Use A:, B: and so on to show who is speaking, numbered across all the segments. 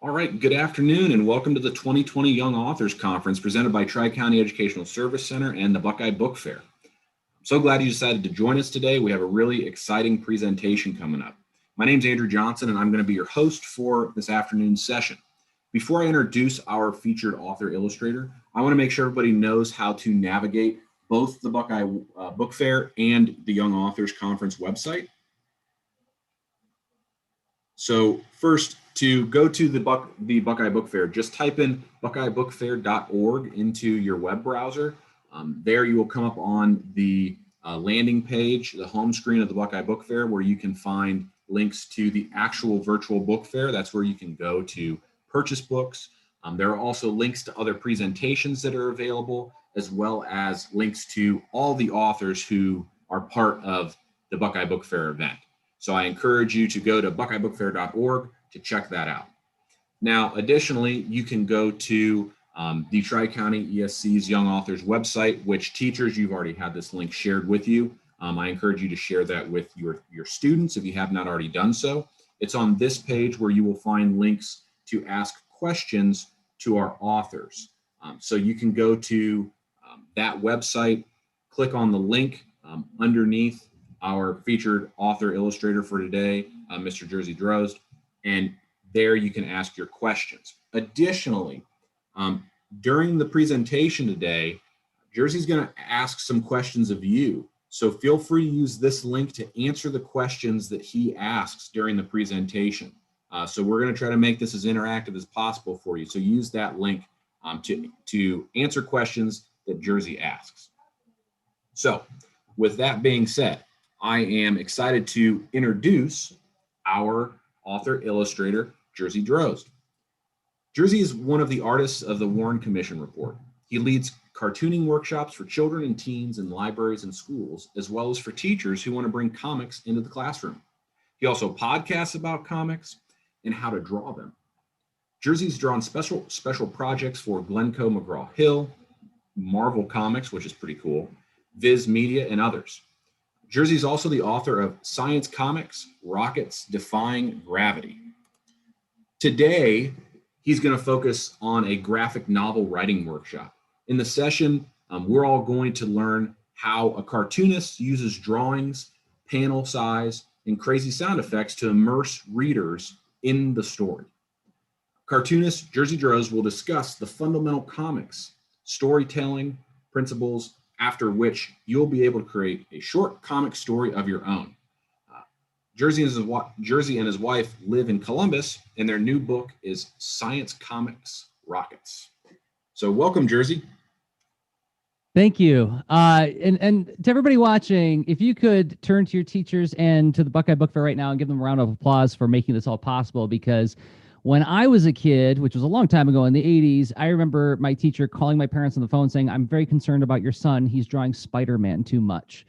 A: All right, good afternoon and welcome to the 2020 Young Authors Conference presented by Tri-County Educational Service Center and the Buckeye Book Fair. I'm so glad you decided to join us today. We have a really exciting presentation coming up. My name is Andrew Johnson and I'm going to be your host for this afternoon's session. Before I introduce our featured author illustrator, I want to make sure everybody knows how to navigate both the Buckeye Book Fair and the Young Authors Conference website. So first, to go to the Buckeye Book Fair, just type in buckeyebookfair.org into your web browser. There you will come up on the landing page, the home screen of the Buckeye Book Fair, where you can find links to the actual virtual book fair. That's where you can go to purchase books. There are also links to other presentations that are available, as well as links to all the authors who are part of the Buckeye Book Fair event. So I encourage you to go to buckeyebookfair.org to check that out. Now, additionally, you can go to the Tri-County ESC's Young Authors website, which teachers, you've already had this link shared with you. I encourage you to share that with your students if you have not already done so. It's on this page where you will find links to ask questions to our authors. So you can go to that website, click on the link underneath our featured author illustrator for today, Mr. Jerzy Drozd, and there you can ask your questions. Additionally, during the presentation today, Jerzy's going to ask some questions of you. So feel free to use this link to answer the questions that he asks during the presentation. So we're going to try to make this as interactive as possible for you. So use that link to answer questions that Jerzy asks. So with that being said, I am excited to introduce our author illustrator, Jerzy Drozd. Jerzy is one of the artists of the Warren Commission Report. He leads cartooning workshops for children and teens in libraries and schools, as well as for teachers who want to bring comics into the classroom. He also podcasts about comics and how to draw them. Jerzy's drawn special projects for Glencoe McGraw-Hill, Marvel Comics, which is pretty cool, Viz Media, and others. Jerzy is also the author of Science Comics, Rockets Defying Gravity. Today, he's going to focus on a graphic novel writing workshop. In the session, we're all going to learn how a cartoonist uses drawings, panel size, and crazy sound effects to immerse readers in the story. Cartoonist Jerzy Drozd will discuss the fundamental comics, storytelling principles, after which you'll be able to create a short comic story of your own. Jerzy and his wife live in Columbus, and their new book is Science Comics Rockets. So welcome, Jerzy.
B: Thank you. And to everybody watching, if you could turn to your teachers and to the Buckeye Book Fair right now and give them a round of applause for making this all possible, because when I was a kid, which was a long time ago in the 80s, I remember my teacher calling my parents on the phone saying, "I'm very concerned about your son. He's drawing Spider-Man too much."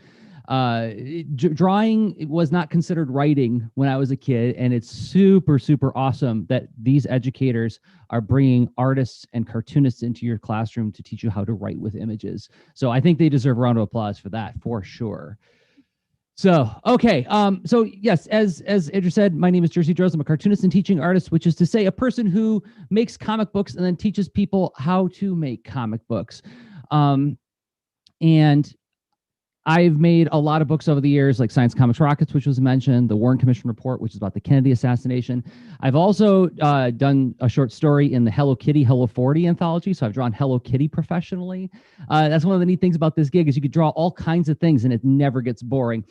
B: Drawing was not considered writing when I was a kid, and it's super, super awesome that these educators are bringing artists and cartoonists into your classroom to teach you how to write with images. So I think they deserve a round of applause for that, for sure. So, okay. So yes, as Andrew said, my name is Jerzy Drozd. I'm a cartoonist and teaching artist, which is to say a person who makes comic books and then teaches people how to make comic books. And I've made a lot of books over the years, like Science Comics Rockets, which was mentioned, the Warren Commission Report, which is about the Kennedy assassination. I've also done a short story in the Hello Kitty, Hello 40 anthology. So I've drawn Hello Kitty professionally. That's one of the neat things about this gig is you could draw all kinds of things and it never gets boring.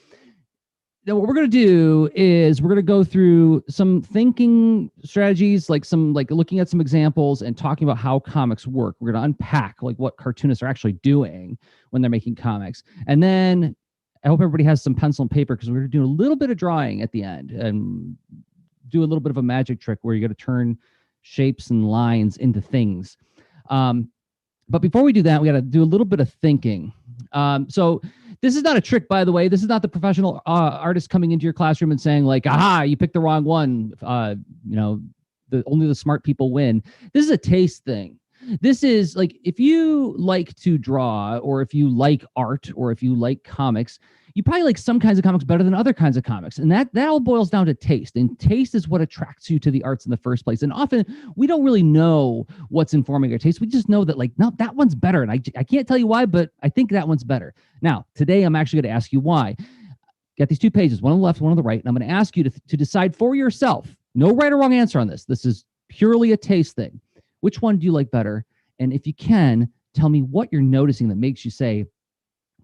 B: Now, what we're going to do is we're going to go through some thinking strategies, like looking at some examples and talking about how comics work. We're going to unpack like what cartoonists are actually doing when they're making comics. And then I hope everybody has some pencil and paper because we're going to do a little bit of drawing at the end and do a little bit of a magic trick where you're going to turn shapes and lines into things. But before we do that, we got to do a little bit of thinking. So this is not a trick, by the way. This is not the professional artist coming into your classroom and saying like, aha, you picked the wrong one. Only the smart people win. This is a taste thing. This is like, if you like to draw or if you like art or if you like comics, You probably like some kinds of comics better than other kinds of comics. And that all boils down to taste. And taste is what attracts you to the arts in the first place. And often we don't really know what's informing our taste. We just know that like, no, that one's better. And I can't tell you why, but I think that one's better. Now, today I'm actually going to ask you why. Got these two pages, one on the left, one on the right. And I'm going to ask you to decide for yourself. No right or wrong answer on this. This is purely a taste thing. Which one do you like better? And if you can, tell me what you're noticing that makes you say,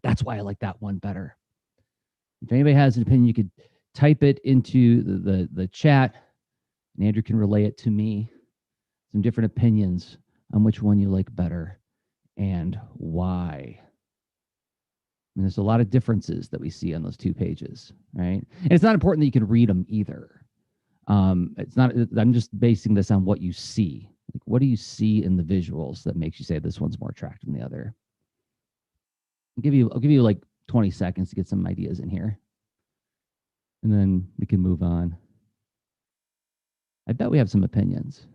B: that's why I like that one better. If anybody has an opinion, you could type it into the chat, and Andrew can relay it to me. Some different opinions on which one you like better and why. I mean, there's a lot of differences that we see on those two pages, right? And it's not important that you can read them either. It's not. I'm just basing this on what you see. Like, what do you see in the visuals that makes you say this one's more attractive than the other? I'll give you like 20 seconds to get some ideas in here. And then we can move on. I bet we have some opinions.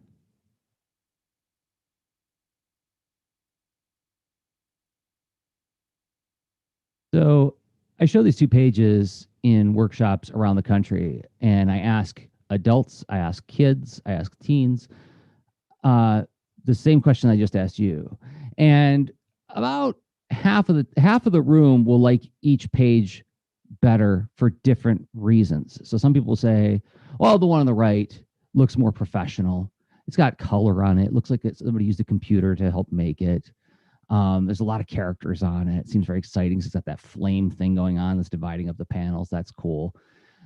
B: So I show these two pages in workshops around the country, and I ask adults, I ask kids, I ask teens, the same question I just asked you. And about half of the room will like each page better for different reasons. So some people say, well, the one on the right looks more professional. It's got color on it. It looks like somebody used a computer to help make it. There's a lot of characters on it. It seems very exciting. It's got that flame thing going on that's dividing up the panels. That's cool.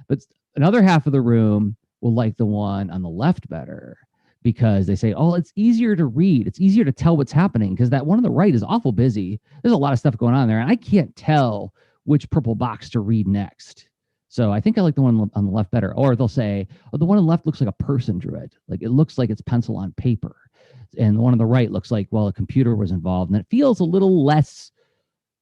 B: But another half of the room will like the one on the left better, because they say, oh, it's easier to read. It's easier to tell what's happening because that one on the right is awful busy. There's a lot of stuff going on there, and I can't tell which purple box to read next. So I think I like the one on the left better. Or they'll say, oh, the one on the left looks like a person drew it. Like it looks like it's pencil on paper. And the one on the right looks like, well, a computer was involved. And it feels a little less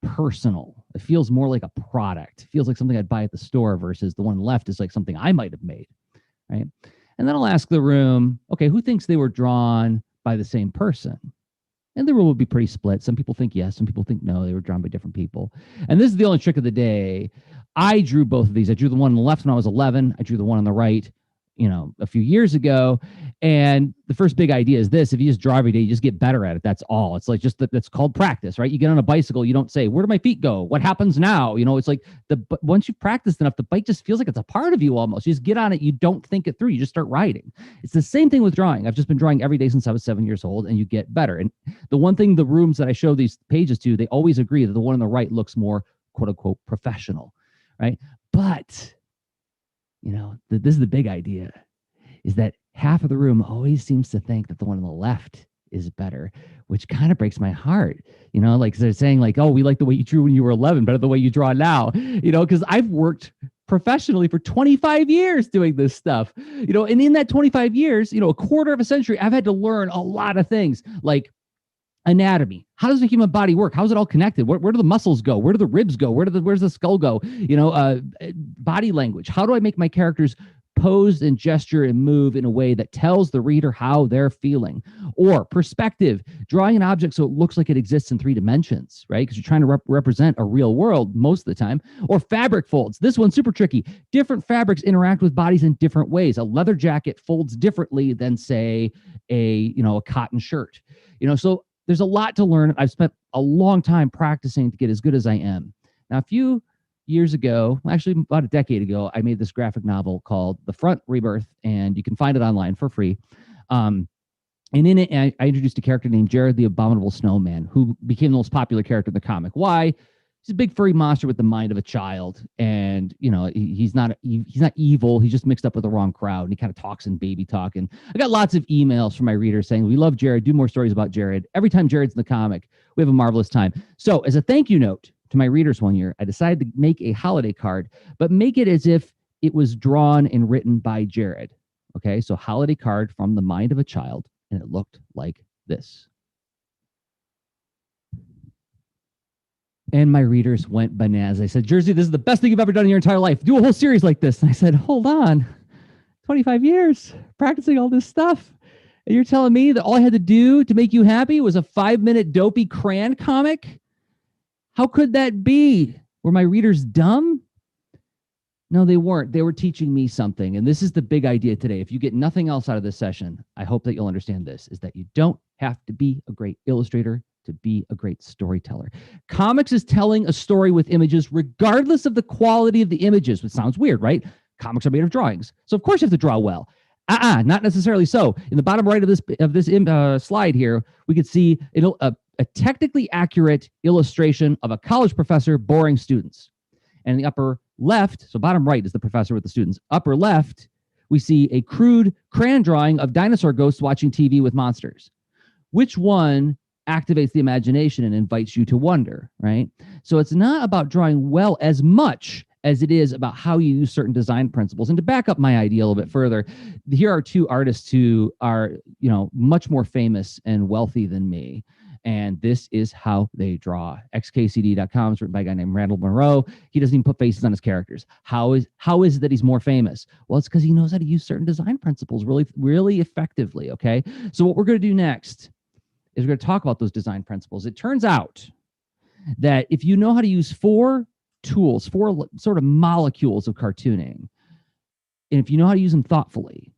B: personal. It feels more like a product. It feels like something I'd buy at the store versus the one on the left is like something I might have made, right? And then I'll ask the room, okay, who thinks they were drawn by the same person? And the room will be pretty split. Some people think yes, some people think no, they were drawn by different people. And this is the only trick of the day. I drew both of these. I drew the one on the left when I was 11. I drew the one on the right, a few years ago. And the first big idea is this: if you just draw every day, you just get better at it. That's all. It's like just that's called practice, right? You get on a bicycle, you don't say, where do my feet go? What happens now? It's like once you've practiced enough, the bike just feels like it's a part of you almost. You just get on it. You don't think it through. You just start riding. It's the same thing with drawing. I've just been drawing every day since I was 7 years old, and you get better. And the one thing, the rooms that I show these pages to, they always agree that the one on the right looks more quote unquote professional, right? But this is the big idea, is that half of the room always seems to think that the one on the left is better, which kind of breaks my heart. Like they're saying like, oh, we like the way you drew when you were 11 better than the way you draw now, because I've worked professionally for 25 years doing this stuff, and in that 25 years, a quarter of a century, I've had to learn a lot of things like anatomy. How does the human body work? How is it all connected? Where do the muscles go? Where do the ribs go? Where's the skull go? Body language. How do I make my characters pose and gesture and move in a way that tells the reader how they're feeling? Or perspective, drawing an object so it looks like it exists in 3 dimensions, right? Because you're trying to represent a real world most of the time. Or fabric folds. This one's super tricky. Different fabrics interact with bodies in different ways. A leather jacket folds differently than, say, a cotton shirt. So there's a lot to learn. I've spent a long time practicing to get as good as I am. Now, a few years ago, actually about a decade ago, I made this graphic novel called The Front Rebirth, and you can find it online for free. And in it, I introduced a character named Jerzy the Abominable Snowman, who became the most popular character in the comic. Why? He's a big furry monster with the mind of a child, and he's not evil. He's just mixed up with the wrong crowd, and he kind of talks in baby talk. And I got lots of emails from my readers saying, we love Jerzy, do more stories about Jerzy. Every time Jerzys in the comic, we have a marvelous time. So as a thank you note to my readers one year, I decided to make a holiday card, but make it as if it was drawn and written by Jerzy. Okay, so holiday card from the mind of a child, and it looked like this. And my readers went bananas. I said, Jerzy, this is the best thing you've ever done in your entire life. Do a whole series like this. And I said, hold on, 25 years practicing all this stuff. And you're telling me that all I had to do to make you happy was a 5-minute dopey crayon comic? How could that be? Were my readers dumb? No, they weren't. They were teaching me something. And this is the big idea today. If you get nothing else out of this session, I hope that you'll understand this, is that you don't have to be a great illustrator to be a great storyteller. Comics is telling a story with images, regardless of the quality of the images, which sounds weird, right? Comics are made of drawings. So of course you have to draw well. Not necessarily so. In the bottom right of this slide here, we could see a technically accurate illustration of a college professor boring students. And in the upper left, so bottom right is the professor with the students. Upper left, we see a crude crayon drawing of dinosaur ghosts watching TV with monsters. Which one activates the imagination and invites you to wonder, right? So it's not about drawing well as much as it is about how you use certain design principles. And to back up my idea a little bit further, here are two artists who are, much more famous and wealthy than me. And this is how they draw. xkcd.com is written by a guy named Randall Monroe. He doesn't even put faces on his characters. How is it that he's more famous? Well, it's because he knows how to use certain design principles really, really effectively, okay? So what we're going to do next is we're going to talk about those design principles. It turns out that if you know how to use four tools, four sort of molecules of cartooning, and if you know how to use them thoughtfully,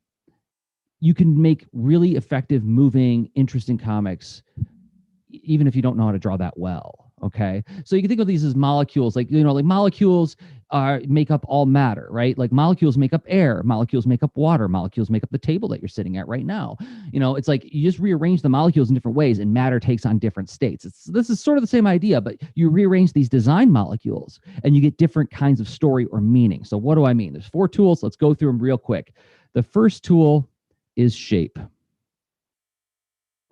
B: you can make really effective, moving, interesting comics even if you don't know how to draw that well, okay? So you can think of these as molecules, like molecules make up all matter, right? Like molecules make up air, molecules make up water, molecules make up the table that you're sitting at right now. It's like you just rearrange the molecules in different ways and matter takes on different states. This is sort of the same idea, but you rearrange these design molecules and you get different kinds of story or meaning. So what do I mean? There's four tools. Let's go through them real quick. The first tool is shape. I'm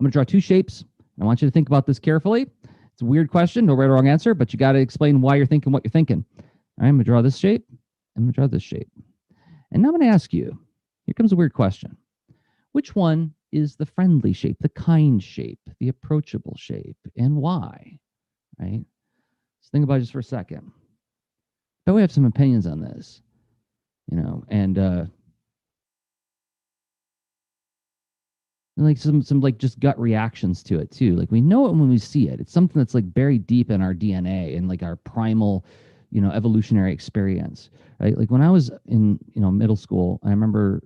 B: going to draw two shapes. I want you to think about this carefully. It's a weird question, no right or wrong answer, but you got to explain why you're thinking what you're thinking. All right, I'm going to draw this shape. I'm going to draw this shape. And now I'm going to ask you, here comes a weird question. Which one is the friendly shape, the kind shape, the approachable shape, and why? Right? Let's think about it just for a second. But we have some opinions on this, and like some like just gut reactions to it too. Like we know it when we see it. It's something that's like buried deep in our DNA and like our primal, evolutionary experience, right? Like when I was in, middle school, I remember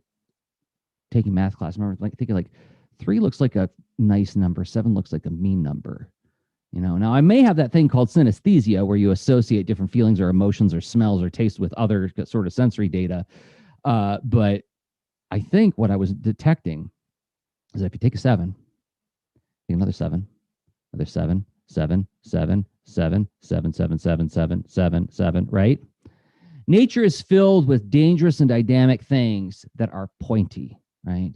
B: taking math class. I remember thinking 3 looks like a nice number, 7 looks like a mean number. Now I may have that thing called synesthesia where you associate different feelings or emotions or smells or taste with other sort of sensory data. But I think what I was detecting is that if you take a 7, take another 7, another 7, 7, 7, 7, 7, 7, 7, 7, 7, 7, right? Nature is filled with dangerous and dynamic things that are pointy, right?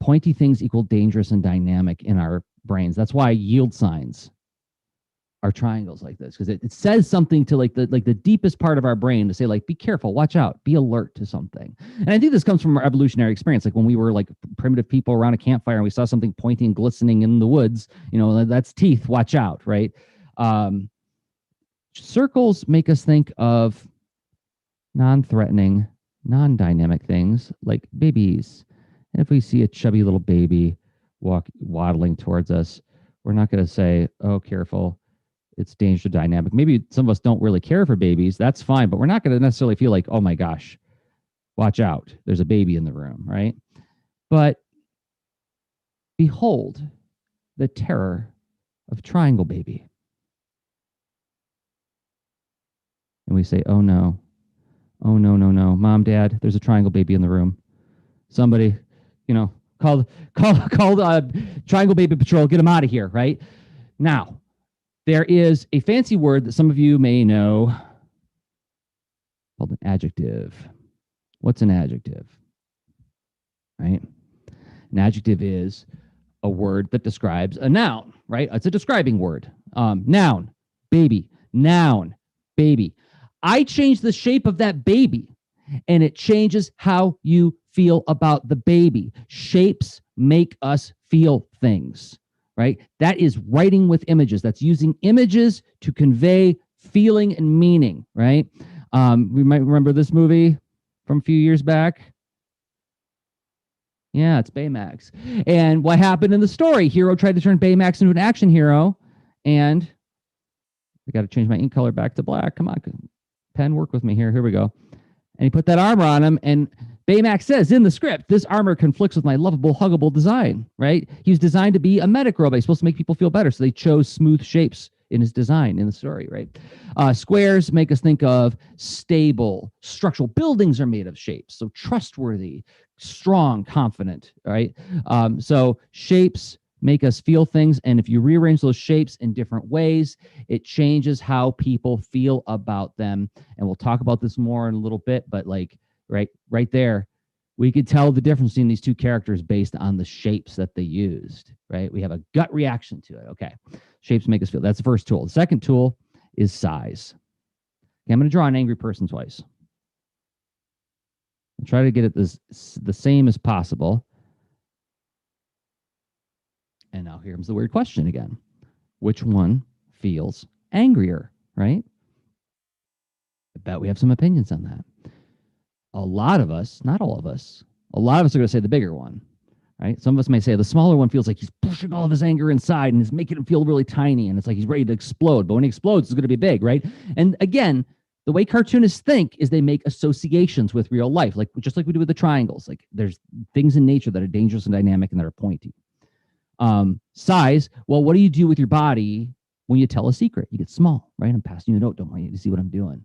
B: Pointy things equal dangerous and dynamic in our brains. That's why yield signs are triangles like this, because it says something to the deepest part of our brain to say be careful, watch out, be alert to something. And I think this comes from our evolutionary experience. Like when we were primitive people around a campfire and we saw something pointy and glistening in the woods, that's teeth, watch out, right? Circles make us think of non-threatening, non-dynamic things like babies. And if we see a chubby little baby waddling towards us, we're not going to say, oh, careful, it's dangerous dynamic. Maybe some of us don't really care for babies. That's fine, but we're not going to necessarily feel like, oh my gosh, watch out, there's a baby in the room, right? But behold the terror of triangle baby. And we say, oh no, mom, dad, there's a triangle baby in the room. Somebody, call triangle baby patrol, get him out of here, right? Now, there is a fancy word that some of you may know called an adjective. What's an adjective? Right? An adjective is a word that describes a noun, right? It's a describing word. Noun, baby. Noun, baby. I change the shape of that baby, and it changes how you feel about the baby. Shapes make us feel things. Right? That is writing with images. That's using images to convey feeling and meaning, right? We might remember this movie from a few years back. Yeah, it's Baymax. And what happened in the story? Hero tried to turn Baymax into an action hero, and I got to change my ink color back to black. Come on, pen, work with me here. Here we go. And he put that armor on him, and Baymax says in the script, this armor conflicts with my lovable, huggable design, right? He's designed to be a medic robot. He's supposed to make people feel better, so they chose smooth shapes in his design in the story, right? Squares make us think of stable, structural. Buildings are made of shapes, so trustworthy, strong, confident, right? So shapes make us feel things, and if you rearrange those shapes in different ways, it changes how people feel about them. And we'll talk about this more in a little bit, but like right there, we could tell the difference between these two characters based on the shapes that they used, right? We have a gut reaction to it. Okay, shapes make us feel. That's the first tool. The second tool is size. Okay, I'm going to draw an angry person twice. I'll try to get it the same as possible. And now here comes the weird question again. Which one feels angrier, right? I bet we have some opinions on that. A lot of us, not all of us, a lot of us are going to say the bigger one, right? Some of us may say the smaller one feels like he's pushing all of his anger inside and is making him feel really tiny, and it's like he's ready to explode. But when he explodes, it's going to be big, right? And again, the way cartoonists think is they make associations with real life, like just like we do with the triangles. Like there's things in nature that are dangerous and dynamic and that are pointy. Size, well, what do you do with your body when you tell a secret? You get small, right? I'm passing you a note, don't want you to see what I'm doing.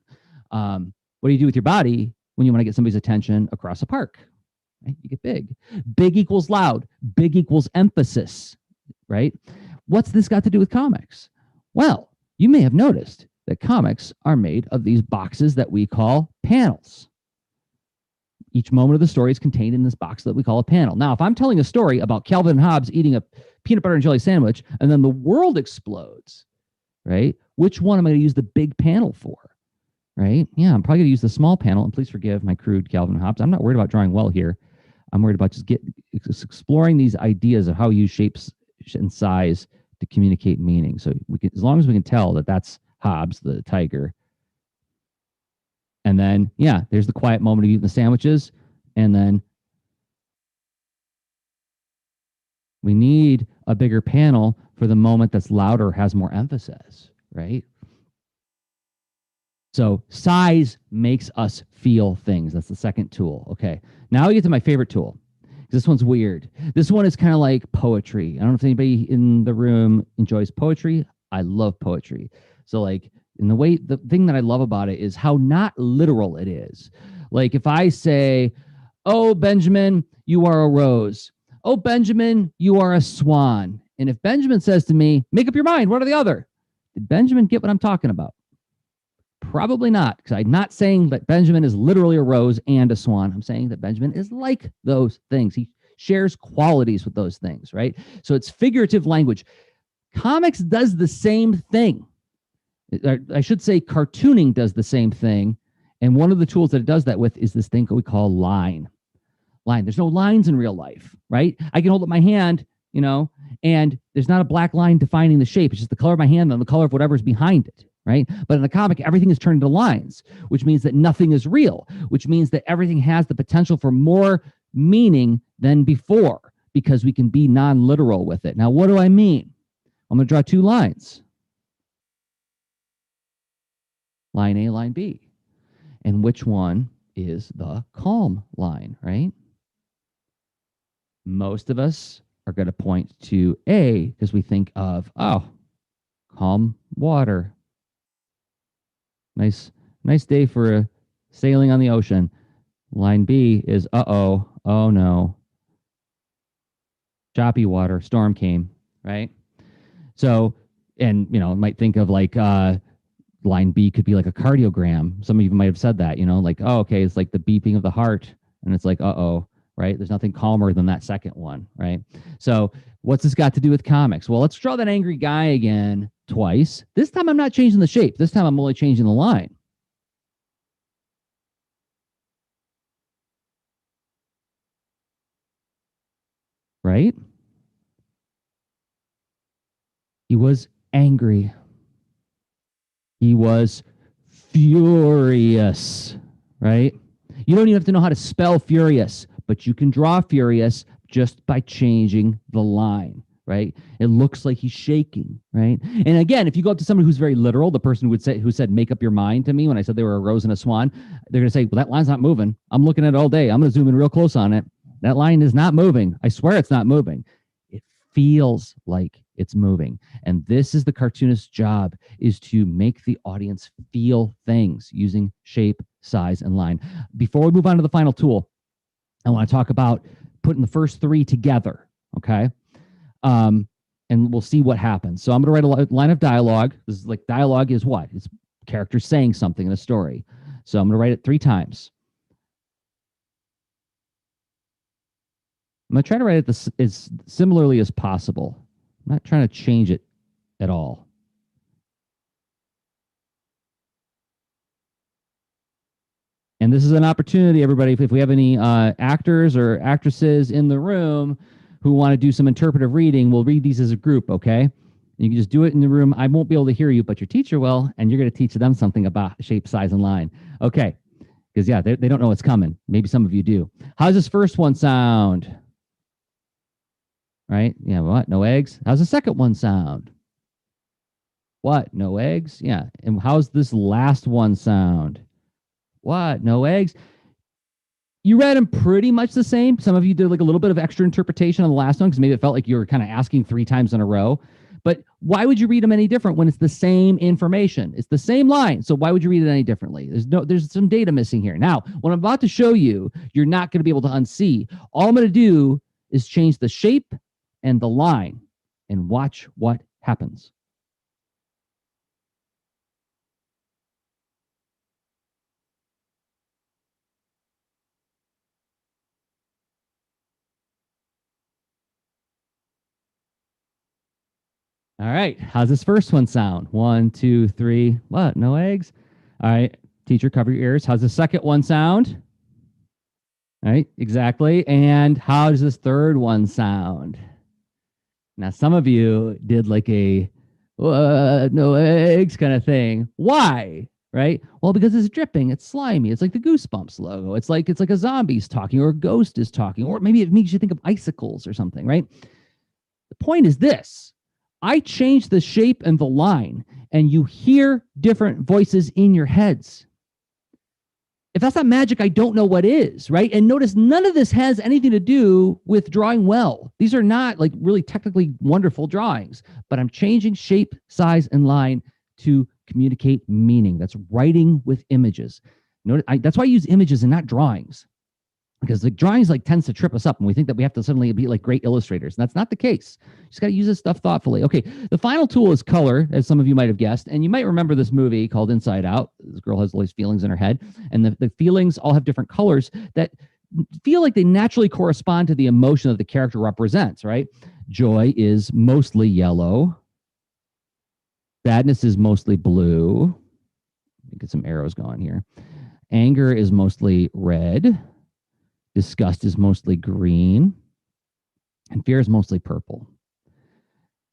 B: What do you do with your body when you want to get somebody's attention across a park? Right? You get big. Big equals loud. Big equals emphasis, right? What's this got to do with comics? Well, you may have noticed that comics are made of these boxes that we call panels. Each moment of the story is contained in this box that we call a panel. Now, if I'm telling a story about Calvin and Hobbes eating a peanut butter and jelly sandwich, and then the world explodes, right? Which one am I going to use the big panel for, right? Yeah, I'm probably going to use the small panel, and please forgive my crude Calvin and Hobbes. I'm not worried about drawing well here. I'm worried about just exploring these ideas of how we use shapes and size to communicate meaning. So we can, as long as we can tell that that's Hobbes, the tiger. And then, yeah, there's the quiet moment of eating the sandwiches. And then we need a bigger panel for the moment that's louder, has more emphasis, right? So size makes us feel things. That's the second tool. Okay, now we get to my favorite tool. This one's weird. This one is kind of like poetry. I don't know if anybody in the room enjoys poetry. I love poetry. So like, in the way, the thing that I love about it is how not literal it is. Like if I say, oh, Benjamin, you are a rose. Oh, Benjamin, you are a swan. And if Benjamin says to me, make up your mind, one or the other. Did Benjamin get what I'm talking about? Probably not, because I'm not saying that Benjamin is literally a rose and a swan. I'm saying that Benjamin is like those things. He shares qualities with those things, right? So it's figurative language. Comics does the same thing. I should say cartooning does the same thing. And one of the tools that it does that with is this thing that we call line. There's no lines in real life, right? I can hold up my hand, you know, and there's not a black line defining the shape. It's just the color of my hand and the color of whatever's behind it, right? But in a comic, everything is turned into lines, which means that nothing is real, which means that everything has the potential for more meaning than before because we can be non-literal with it. Now, what do I mean? I'm going to draw two lines. Line A, line B. And which one is the calm line, right? Most of us are going to point to A because we think of, oh, calm water. Nice day for sailing on the ocean. Line B is, uh-oh, oh no. Choppy water, storm came, right? So, and, you know, might think of like, line B could be like a cardiogram. Some of you might have said that, you know, like, oh, okay, it's like the beeping of the heart. And it's like, uh-oh, right? There's nothing calmer than that second one, right? So what's this got to do with comics? Well, let's draw that angry guy again twice. This time I'm not changing the shape. This time I'm only changing the line. Right? He was angry. He was furious, right? You don't even have to know how to spell furious, but you can draw furious just by changing the line, right? It looks like he's shaking, right? And again, if you go up to someone who's very literal, the person who said make up your mind to me when I said they were a rose and a swan, they're going to say, well, that line's not moving. I'm looking at it all day. I'm going to zoom in real close on it. That line is not moving. I swear it's not moving. It feels like it's moving. And this is the cartoonist's job, is to make the audience feel things using shape, size, and line. Before we move on to the final tool, I want to talk about putting the first three together, okay? And we'll see what happens. So I'm going to write a line of dialogue. This is like, dialogue is what? It's characters saying something in a story. So I'm going to write it 3 times. I'm going to try to write it as similarly as possible. I'm not trying to change it at all. And this is an opportunity, everybody, if we have any actors or actresses in the room who want to do some interpretive reading, we'll read these as a group, okay? And you can just do it in the room. I won't be able to hear you, but your teacher will, and you're going to teach them something about shape, size, and line. Okay, because, yeah, they don't know what's coming. Maybe some of you do. How's this first one sound? Right? Yeah, what? No eggs? How's the second one sound? What? No eggs? Yeah. And how's this last one sound? What? No eggs? You read them pretty much the same. Some of you did like a little bit of extra interpretation on the last one because maybe it felt like you were kind of asking 3 times in a row. But why would you read them any different when it's the same information? It's the same line. So why would you read it any differently? There's some data missing here. Now, what I'm about to show you, you're not going to be able to unsee. All I'm going to do is change the shape and the line and watch what happens. All right. How's this first one sound? 1, 2, 3. What? No eggs? All right. Teacher, cover your ears. How's the second one sound? All right. Exactly. And how does this third one sound? Now, some of you did like a no eggs kind of thing. Why? Right? Well, because it's dripping. It's slimy. It's like the Goosebumps logo. It's like a zombie's talking or a ghost is talking, or maybe it makes you think of icicles or something, right? The point is this. I changed the shape and the line, and you hear different voices in your heads. If that's not magic, I don't know what is, right? And notice none of this has anything to do with drawing well. These are not like really technically wonderful drawings, but I'm changing shape, size, and line to communicate meaning. That's writing with images. Notice, that's why I use images and not drawings. Because the drawings like tends to trip us up and we think that we have to suddenly be like great illustrators. And that's not the case. You just got to use this stuff thoughtfully. Okay, the final tool is color, as some of you might have guessed. And you might remember this movie called Inside Out. This girl has all these feelings in her head. And the feelings all have different colors that feel like they naturally correspond to the emotion that the character represents, right? Joy is mostly yellow. Sadness is mostly blue. Let me get some arrows going here. Anger is mostly red. Disgust is mostly green, and fear is mostly purple.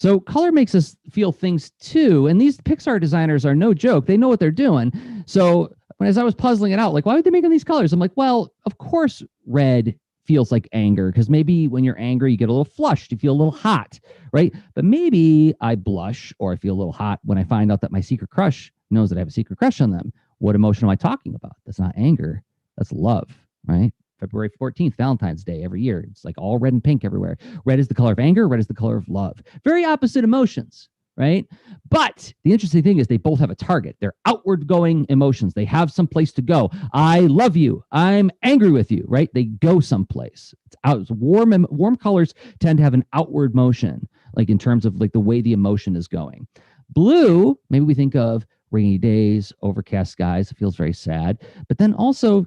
B: So color makes us feel things too, and these Pixar designers are no joke. They know what they're doing. So as I was puzzling it out, like, why would they make them these colors? I'm like, well, of course red feels like anger, because maybe when you're angry, you get a little flushed, you feel a little hot, right? But maybe I blush or I feel a little hot when I find out that my secret crush knows that I have a secret crush on them. What emotion am I talking about? That's not anger. That's love, right? February 14th, Valentine's Day every year. It's like all red and pink everywhere. Red is the color of anger. Red is the color of love. Very opposite emotions, right? But the interesting thing is they both have a target. They're outward going emotions. They have some place to go. I love you. I'm angry with you, right? They go someplace. It's out. It's warm colors tend to have an outward motion, like in terms of like the way the emotion is going. Blue, maybe we think of rainy days, overcast skies. It feels very sad. But then also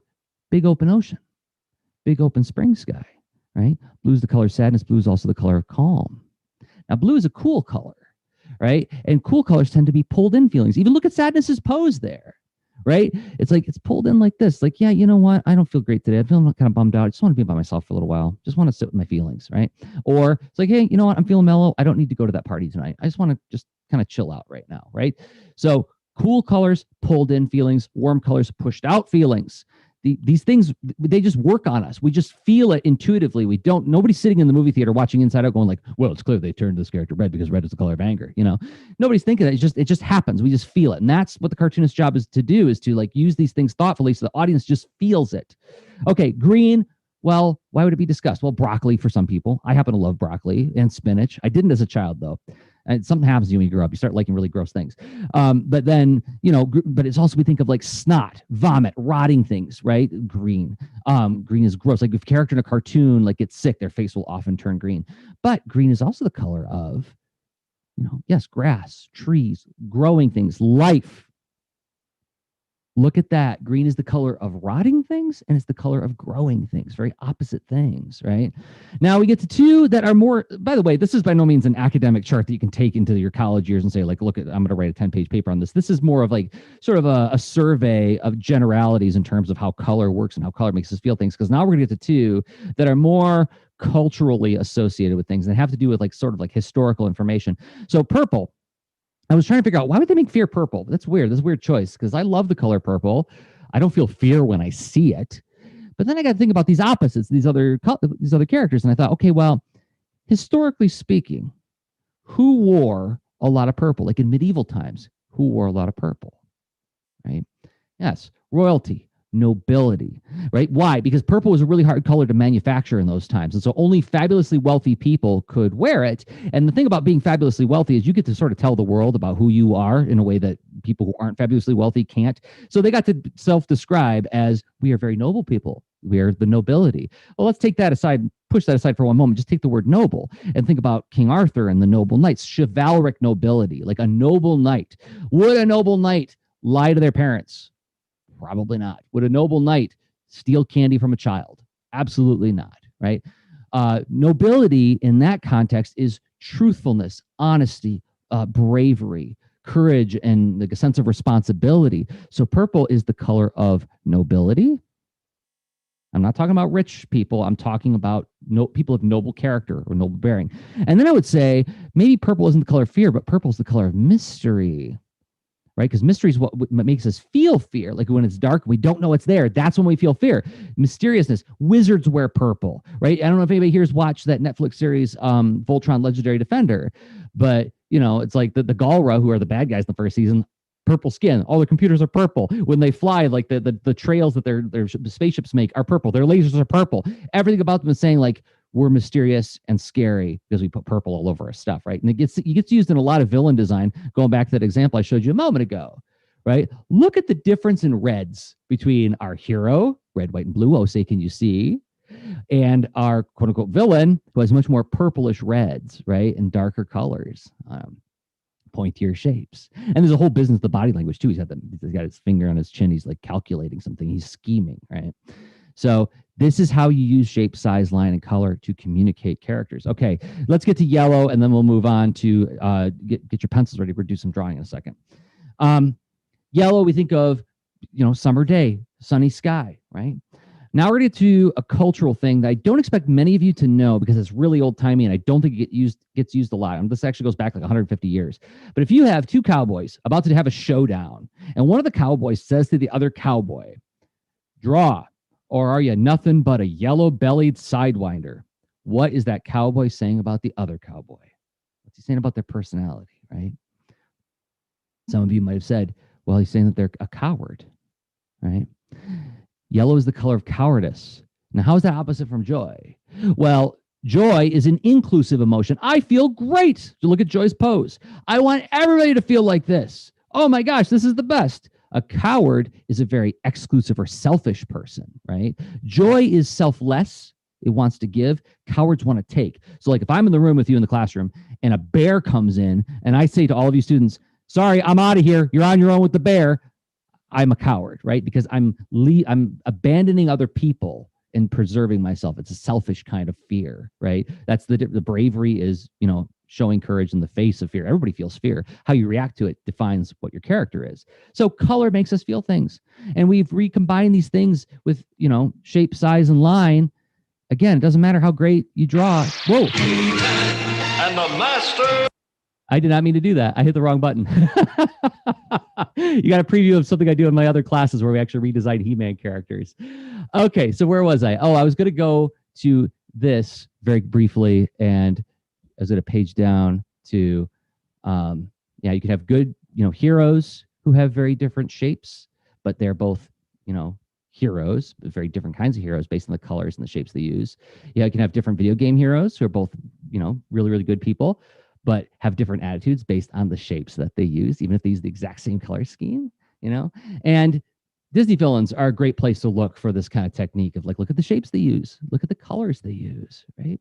B: big open ocean. Big open spring sky, right? Blue is the color of sadness. Blue is also the color of calm. Now, blue is a cool color, right? And cool colors tend to be pulled in feelings. Even look at sadness's pose there, right? It's like it's pulled in like this. Like, yeah, you know what? I don't feel great today. I feel kind of bummed out. I just want to be by myself for a little while. Just want to sit with my feelings, right? Or it's like, hey, you know what? I'm feeling mellow. I don't need to go to that party tonight. I just want to just kind of chill out right now, right? So cool colors, pulled in feelings. Warm colors, pushed out feelings. these things, they just work on us. We just feel it intuitively. Nobody's sitting in the movie theater watching Inside Out going like, well, it's clear they turned this character red because red is the color of anger. Nobody's thinking that. It just happens. We just feel it. And that's what the cartoonist's job is to do, is to like use these things thoughtfully so the audience just feels it. Okay, green. Well, why would it be discussed? Well, broccoli for some people. I happen to love broccoli and spinach. I didn't as a child, though. And something happens to you when you grow up. You start liking really gross things. But then, but it's also, we think of like snot, vomit, rotting things, right? Green. Green is gross. Like if a character in a cartoon like gets sick, their face will often turn green. But green is also the color of, yes, grass, trees, growing things, life. Look at that. Green is the color of rotting things, and it's the color of growing things. Very opposite things, right? Now we get to two that are more, by the way, this is by no means an academic chart that you can take into your college years and say, like, look, I'm going to write a 10-page paper on this. This is more of like sort of a survey of generalities in terms of how color works and how color makes us feel things. Because now we're going to get to two that are more culturally associated with things and have to do with like sort of like historical information. So purple. I was trying to figure out, why would they make fear purple? That's weird. That's a weird choice because I love the color purple. I don't feel fear when I see it. But then I got to think about these opposites, these other characters. And I thought, okay, well, historically speaking, who wore a lot of purple? Like in medieval times, who wore a lot of purple? Right? Yes, royalty, nobility, right? Why? Because purple was a really hard color to manufacture in those times. And so only fabulously wealthy people could wear it. And the thing about being fabulously wealthy is you get to sort of tell the world about who you are in a way that people who aren't fabulously wealthy can't. So they got to self-describe as, we are very noble people. We are the nobility. Well, let's take that aside, push that aside for one moment. Just take the word noble and think about King Arthur and the noble knights, chivalric nobility, like a noble knight. Would a noble knight lie to their parents? Probably not. Would a noble knight steal candy from a child? Absolutely not, right? Nobility in that context is truthfulness, honesty, bravery, courage, and like a sense of responsibility. So purple is the color of nobility. I'm not talking about rich people. I'm talking about people of noble character or noble bearing. And then I would say maybe purple isn't the color of fear, but purple is the color of mystery. Right? Because mystery is what makes us feel fear. Like when it's dark, we don't know it's there. That's when we feel fear. Mysteriousness. Wizards wear purple, right? I don't know if anybody here's watched that Netflix series, Voltron Legendary Defender, but it's like the Galra, who are the bad guys in the first season, purple skin. All the computers are purple. When they fly, like the trails that their spaceships make are purple. Their lasers are purple. Everything about them is saying like, we're mysterious and scary because we put purple all over our stuff, right? And it gets used in a lot of villain design, going back to that example I showed you a moment ago, right? Look at the difference in reds between our hero, red, white, and blue, oh, say, can you see? And our quote-unquote villain, who has much more purplish reds, right? And darker colors, pointier shapes. And there's a whole business of the body language, too. He's got his finger on his chin. He's like calculating something. He's scheming, right? So this is how you use shape, size, line, and color to communicate characters. Okay, let's get to yellow, and then we'll move on to get your pencils ready. We'll do some drawing in a second. Yellow, we think of, summer day, sunny sky, right? Now we're going to get to a cultural thing that I don't expect many of you to know because it's really old-timey, and I don't think it gets used a lot. And this actually goes back like 150 years. But if you have two cowboys about to have a showdown, and one of the cowboys says to the other cowboy, draw, or are you nothing but a yellow-bellied sidewinder? What is that cowboy saying about the other cowboy? What's he saying about their personality, right? Some of you might have said, well, he's saying that they're a coward, right? Yellow is the color of cowardice. Now, how is that opposite from joy? Well, joy is an inclusive emotion. I feel great. So look at Joy's pose. I want everybody to feel like this. Oh my gosh, this is the best. A coward is a very exclusive or selfish person, right? Joy is selfless. It wants to give. Cowards want to take. So like if I'm in the room with you in the classroom and a bear comes in and I say to all of you students, sorry, I'm out of here. You're on your own with the bear. I'm a coward, right? Because I'm abandoning other people and preserving myself. It's a selfish kind of fear, right? That's the bravery is, showing courage in the face of fear. Everybody feels fear. How you react to it defines what your character is. So color makes us feel things. And we've recombined these things with, shape, size, and line. Again, it doesn't matter how great you draw. Whoa.
C: And the master.
B: I did not mean to do that. I hit the wrong button. You got a preview of something I do in my other classes where we actually redesign He-Man characters. Okay, so where was I? Oh, I was going to go to this very briefly, and I was going to page down to, yeah, you can have good, heroes who have very different shapes, but they're both, heroes, but very different kinds of heroes based on the colors and the shapes they use. Yeah, you can have different video game heroes who are both, really, really good people, but have different attitudes based on the shapes that they use, even if they use the exact same color scheme, And Disney villains are a great place to look for this kind of technique of like, look at the shapes they use, look at the colors they use, right?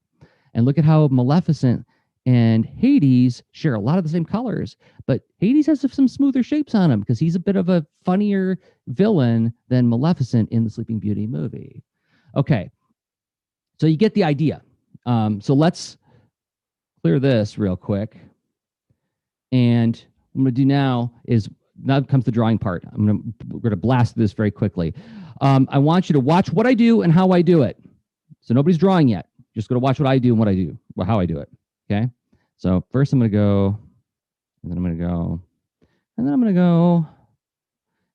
B: And look at how Maleficent and Hades share a lot of the same colors, but Hades has some smoother shapes on him because he's a bit of a funnier villain than Maleficent in the Sleeping Beauty movie. Okay, so you get the idea. So let's clear this real quick. And what I'm going to do now is, now comes the drawing part. We're going to blast this very quickly. I want you to watch what I do and how I do it. So nobody's drawing yet. Just going to watch what I do and what I do, or how I do it. Okay. So first I'm going to go, and then I'm going to go, and then I'm going to go,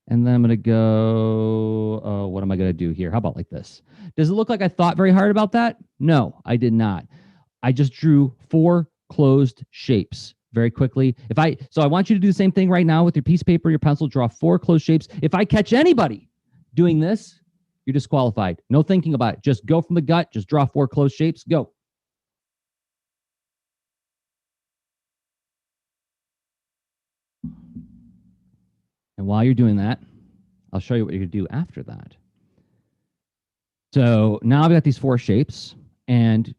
B: and then I'm going to go. Oh, what am I going to do here? How about like this? Does it look like I thought very hard about that? No, I did not. I just drew 4 closed shapes very quickly. So I want you to do the same thing right now with your piece of paper, your pencil, draw 4 closed shapes. If I catch anybody doing this, you're disqualified. No thinking about it. Just go from the gut. Just draw 4 closed shapes. Go. And while you're doing that, I'll show you what you're going to do after that. So now I've got these 4 shapes. And,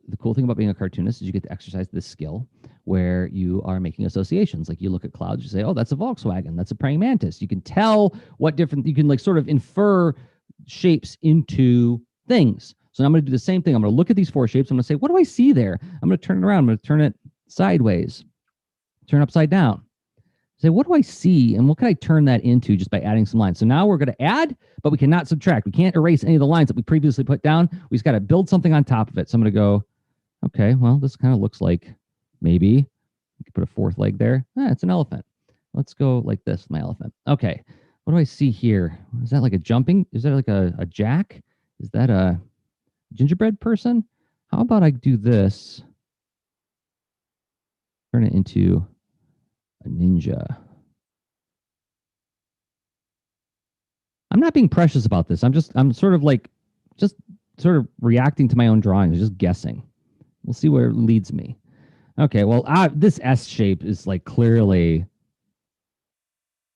B: the cool thing about being a cartoonist is you get to exercise this skill where you are making associations. Like you look at clouds, you say, oh, that's a Volkswagen. That's a praying mantis. You can tell what different, you can like sort of infer shapes into things. So now I'm going to do the same thing. I'm going to look at these 4 shapes. I'm going to say, what do I see there? I'm going to turn it around. I'm going to turn it sideways, turn upside down. Say, what do I see? And what can I turn that into just by adding some lines? So now we're going to add, but we cannot subtract. We can't erase any of the lines that we previously put down. We just got to build something on top of it. So I'm going to go, okay, well, this kind of looks like maybe we could put a 4th leg there. It's an elephant. Let's go like this, my elephant. Okay, what do I see here? Is that like a jumping? Is that like a jack? Is that a gingerbread person? How about I do this? Turn it into a ninja. I'm not being precious about this. I'm sort of reacting to my own drawings, just guessing. We'll see where it leads me. Okay, well, this S shape is like clearly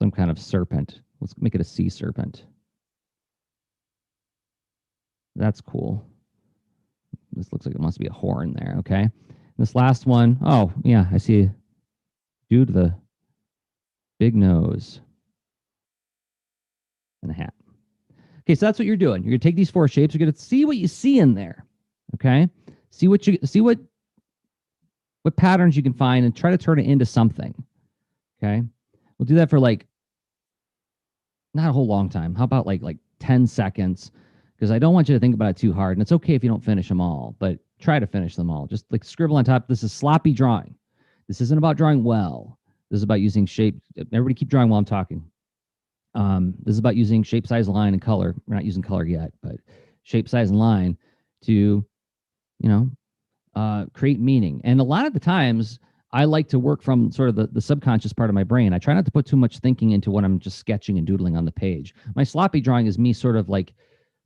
B: some kind of serpent. Let's make it a sea serpent. That's cool. This looks like it must be a horn there, okay? This last one, oh, yeah, I see a dude with a big nose and a hat. Okay, so that's what you're doing. You're going to take these 4 shapes. You're going to see what you see in there, okay? See what patterns you can find and try to turn it into something, okay? We'll do that for like not a whole long time. How about like 10 seconds? Because I don't want you to think about it too hard. And it's okay if you don't finish them all, but try to finish them all. Just like scribble on top. This is sloppy drawing. This isn't about drawing well. This is about using shape. Everybody keep drawing while I'm talking. This is about using shape, size, line, and color. We're not using color yet, but shape, size, and line to, create meaning. And a lot of the times, I like to work from sort of the subconscious part of my brain. I try not to put too much thinking into what I'm just sketching and doodling on the page. My sloppy drawing is me sort of like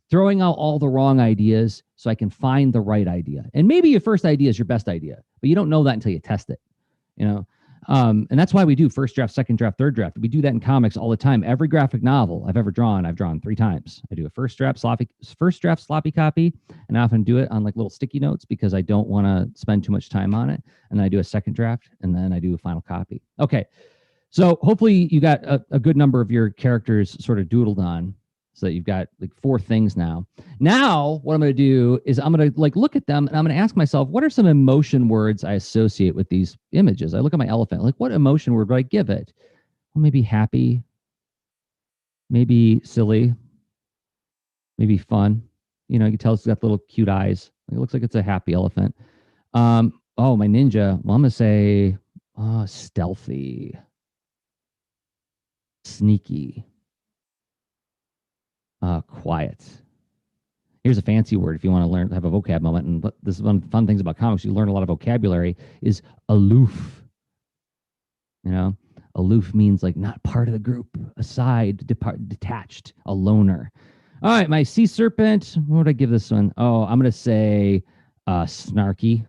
B: throwing out all the wrong ideas so I can find the right idea. And maybe your first idea is your best idea, but you don't know that until you test it, And that's why we do first draft, second draft, third draft. We do that in comics all the time. Every graphic novel I've ever drawn, I've drawn 3 times. I do a first draft sloppy copy, and I often do it on like little sticky notes because I don't want to spend too much time on it. And then I do a second draft, and then I do a final copy. Okay, so hopefully you got a good number of your characters sort of doodled on, so that you've got like 4 things now. Now, what I'm going to do is I'm going to like look at them and I'm going to ask myself, what are some emotion words I associate with these images? I look at my elephant, like what emotion word would I give it? Well, maybe happy, maybe silly, maybe fun. You can tell it's got little cute eyes. It looks like it's a happy elephant. Oh, my ninja. Well, I'm going to say Stealthy, sneaky, quiet. Here's a fancy word if you want to learn, have a vocab moment. And this is one of the fun things about comics. You learn a lot of vocabulary is aloof. You know, aloof means like not part of the group, aside, detached, a loner. All right, my sea serpent. What would I give this one? Oh, I'm going to say snarky,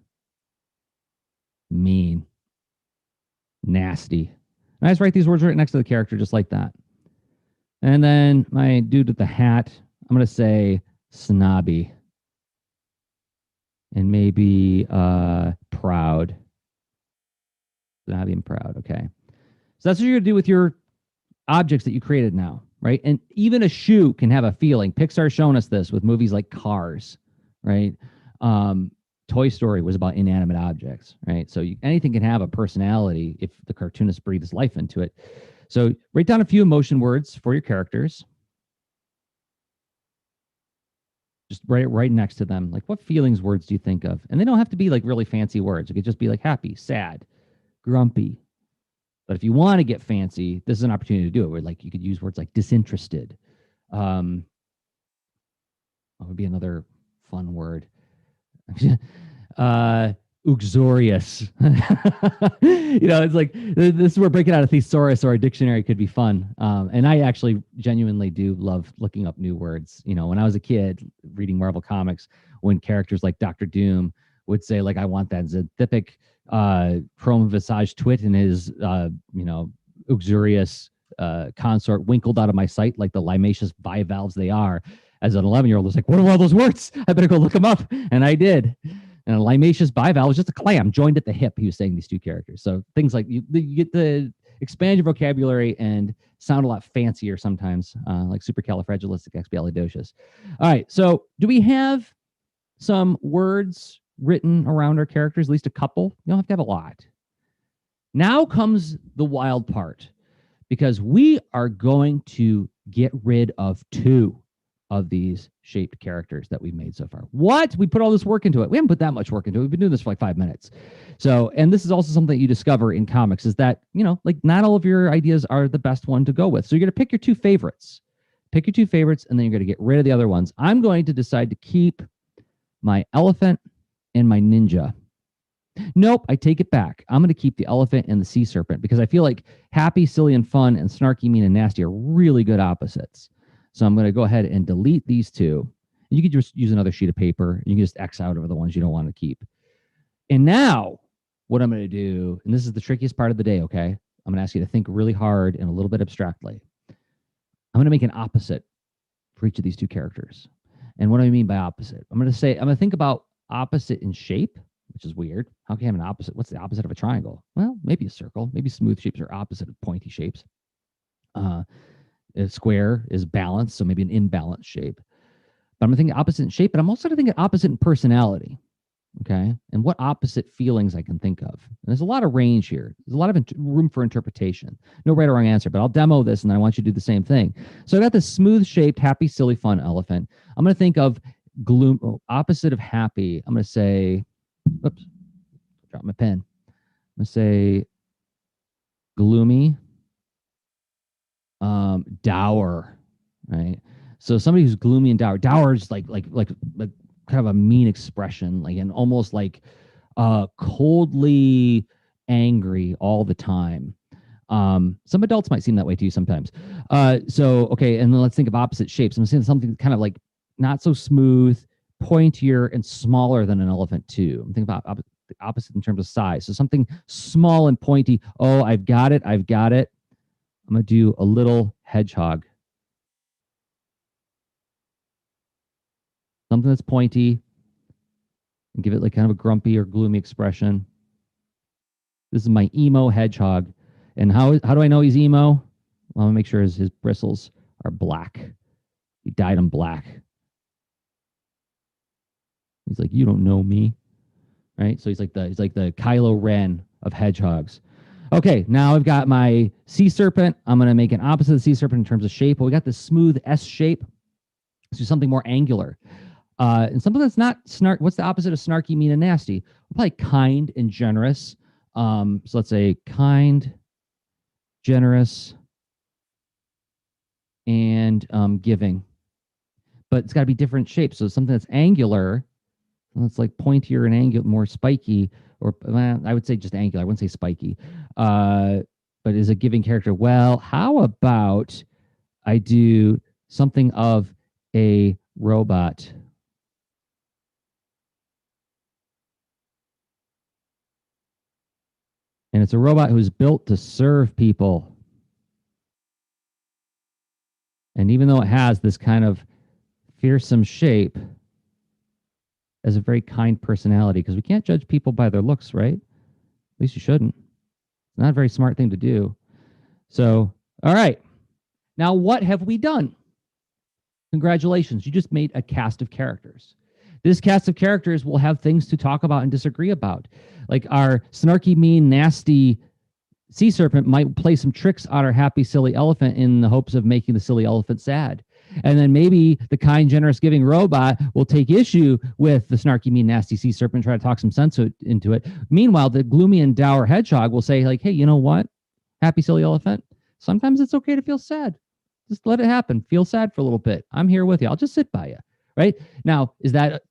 B: mean, nasty. And I just write these words right next to the character just like that. And then my dude with the hat, I'm going to say snobby and maybe proud. Snobby and proud. Okay. So that's what you're going to do with your objects that you created now, right? And even a shoe can have a feeling. Pixar's shown us this with movies like Cars, right? Toy Story was about inanimate objects, right? So anything can have a personality if the cartoonist breathes life into it. So write down a few emotion words for your characters. Just write it right next to them. Like, what feelings words do you think of? And they don't have to be like really fancy words. It could just be like happy, sad, grumpy. But if you want to get fancy, this is an opportunity to do it. Where like you could use words like disinterested. What would be another fun word? Uxorious. It's like this is where breaking out a thesaurus or a dictionary could be fun. And I actually genuinely do love looking up new words. When I was a kid reading Marvel comics, when characters like Doctor Doom would say like, I want that xanthipic chrome visage twit and his uxorious consort winkled out of my sight like the limacious bivalves they are. As an 11-year-old, I was like, what are all those words? I better go look them up. And I did. And a limacious bivalve was just a clam joined at the hip. He was saying these two characters. So things like you get to expand your vocabulary and sound a lot fancier sometimes, like supercalifragilisticexpialidocious. All right. So do we have some words written around our characters, at least a couple? You don't have to have a lot. Now comes the wild part, because we are going to get rid of 2 of these shaped characters that we've made so far. What? We put all this work into it. We haven't put that much work into it. We've been doing this for like 5 minutes. So, and this is also something that you discover in comics is that, like not all of your ideas are the best one to go with. So you're going to pick your 2 favorites. Pick your 2 favorites, and then you're going to get rid of the other ones. I'm going to decide to keep my elephant and my ninja. Nope, I take it back. I'm going to keep the elephant and the sea serpent because I feel like happy, silly, and fun and snarky, mean, and nasty are really good opposites. So I'm going to go ahead and delete these 2. You could just use another sheet of paper. You can just X out over the ones you don't want to keep. And now what I'm going to do, and this is the trickiest part of the day, okay? I'm going to ask you to think really hard and a little bit abstractly. I'm going to make an opposite for each of these 2 characters. And what do I mean by opposite? I'm going to think about opposite in shape, which is weird. How can you have an opposite? What's the opposite of a triangle? Well, maybe a circle. Maybe smooth shapes are opposite of pointy shapes. A square is balanced, so maybe an imbalanced shape. But I'm going to think opposite in shape, but I'm also going to think opposite in personality. Okay. And what opposite feelings I can think of. And there's a lot of range here. There's a lot of room for interpretation. No right or wrong answer, but I'll demo this and I want you to do the same thing. So I got this smooth shaped, happy, silly, fun elephant. I'm going to think of gloom, opposite of happy. I'm going to say, oops, drop my pen. I'm going to say gloomy, dour, right? So somebody who's gloomy and dour. Dour is like kind of a mean expression, like and almost like coldly angry all the time. Some adults might seem that way to you sometimes. So okay, and then let's think of opposite shapes. I'm saying something kind of like not so smooth, pointier, and smaller than an elephant too. I'm thinking about the opposite in terms of size. So something small and pointy. Oh, I've got it. I'm gonna do a little hedgehog. Something that's pointy and give it like kind of a grumpy or gloomy expression. This is my emo hedgehog. And how do I know he's emo? Well, I'm gonna make sure his bristles are black. He dyed them black. He's like, you don't know me, right? So he's like the Kylo Ren of hedgehogs. Okay, now I've got my sea serpent. I'm gonna make an opposite of the sea serpent in terms of shape. Well, we got this smooth S shape. Let's do something more angular. And something that's not snark. What's the opposite of snarky, mean, and nasty? Probably kind and generous. So let's say kind, generous, and giving. But it's got to be different shapes. So something that's angular, it's like pointier and angular, more spiky, or I would say just angular. I wouldn't say spiky. But is a giving character. Well, how about I do something of a robot? And it's a robot who's built to serve people. And even though it has this kind of fearsome shape, has a very kind personality, because we can't judge people by their looks, right? At least you shouldn't. It's not a very smart thing to do. So, all right. Now, what have we done? Congratulations. You just made a cast of characters. This cast of characters will have things to talk about and disagree about. Like our snarky, mean, nasty sea serpent might play some tricks on our happy, silly elephant in the hopes of making the silly elephant sad. And then maybe the kind, generous, giving robot will take issue with the snarky, mean, nasty sea serpent, try to talk some sense into it. Meanwhile, the gloomy and dour hedgehog will say, like, hey, you know what? Happy, silly elephant, sometimes it's okay to feel sad. Just let it happen. Feel sad for a little bit. I'm here with you. I'll just sit by you. Right? Now,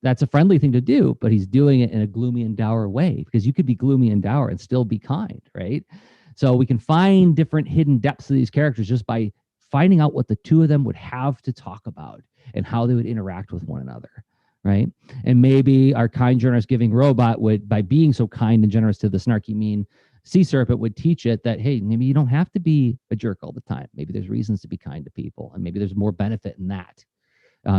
B: that's a friendly thing to do, but he's doing it in a gloomy and dour way, because you could be gloomy and dour and still be kind, right? So we can find different hidden depths of these characters just by finding out what the two of them would have to talk about and how they would interact with one another, right? And maybe our kind, generous, giving robot would, by being so kind and generous to the snarky, mean sea serpent, would teach it that, hey, maybe you don't have to be a jerk all the time. Maybe there's reasons to be kind to people, and maybe there's more benefit in that.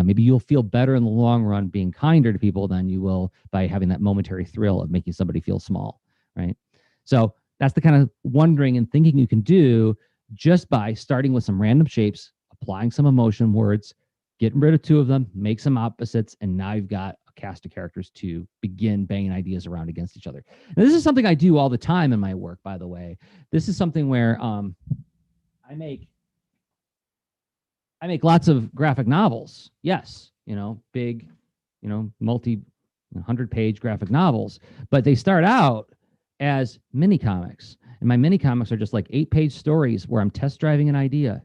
B: Maybe you'll feel better in the long run being kinder to people than you will by having that momentary thrill of making somebody feel small, right? So that's the kind of wondering and thinking you can do just by starting with some random shapes, applying some emotion words, getting rid of two of them, make some opposites, and now you've got a cast of characters to begin banging ideas around against each other. And this is something I do all the time in my work, by the way. This is something where I make lots of graphic novels. Yes, big, multi 100-page graphic novels, but they start out as mini comics. And my mini comics are just like 8-page stories where I'm test driving an idea.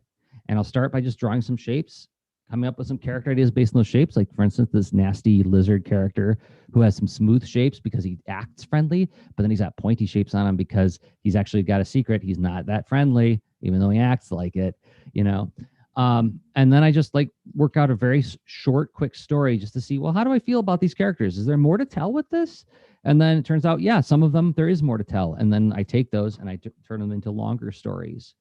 B: And I'll start by just drawing some shapes, coming up with some character ideas based on those shapes. Like, for instance, this nasty lizard character who has some smooth shapes because he acts friendly, but then he's got pointy shapes on him because he's actually got a secret. He's not that friendly, even though he acts like it, And then I just work out a very short, quick story just to see, well, how do I feel about these characters? Is there more to tell with this? And then it turns out, yeah, some of them, there is more to tell. And then I take those and I turn them into longer stories.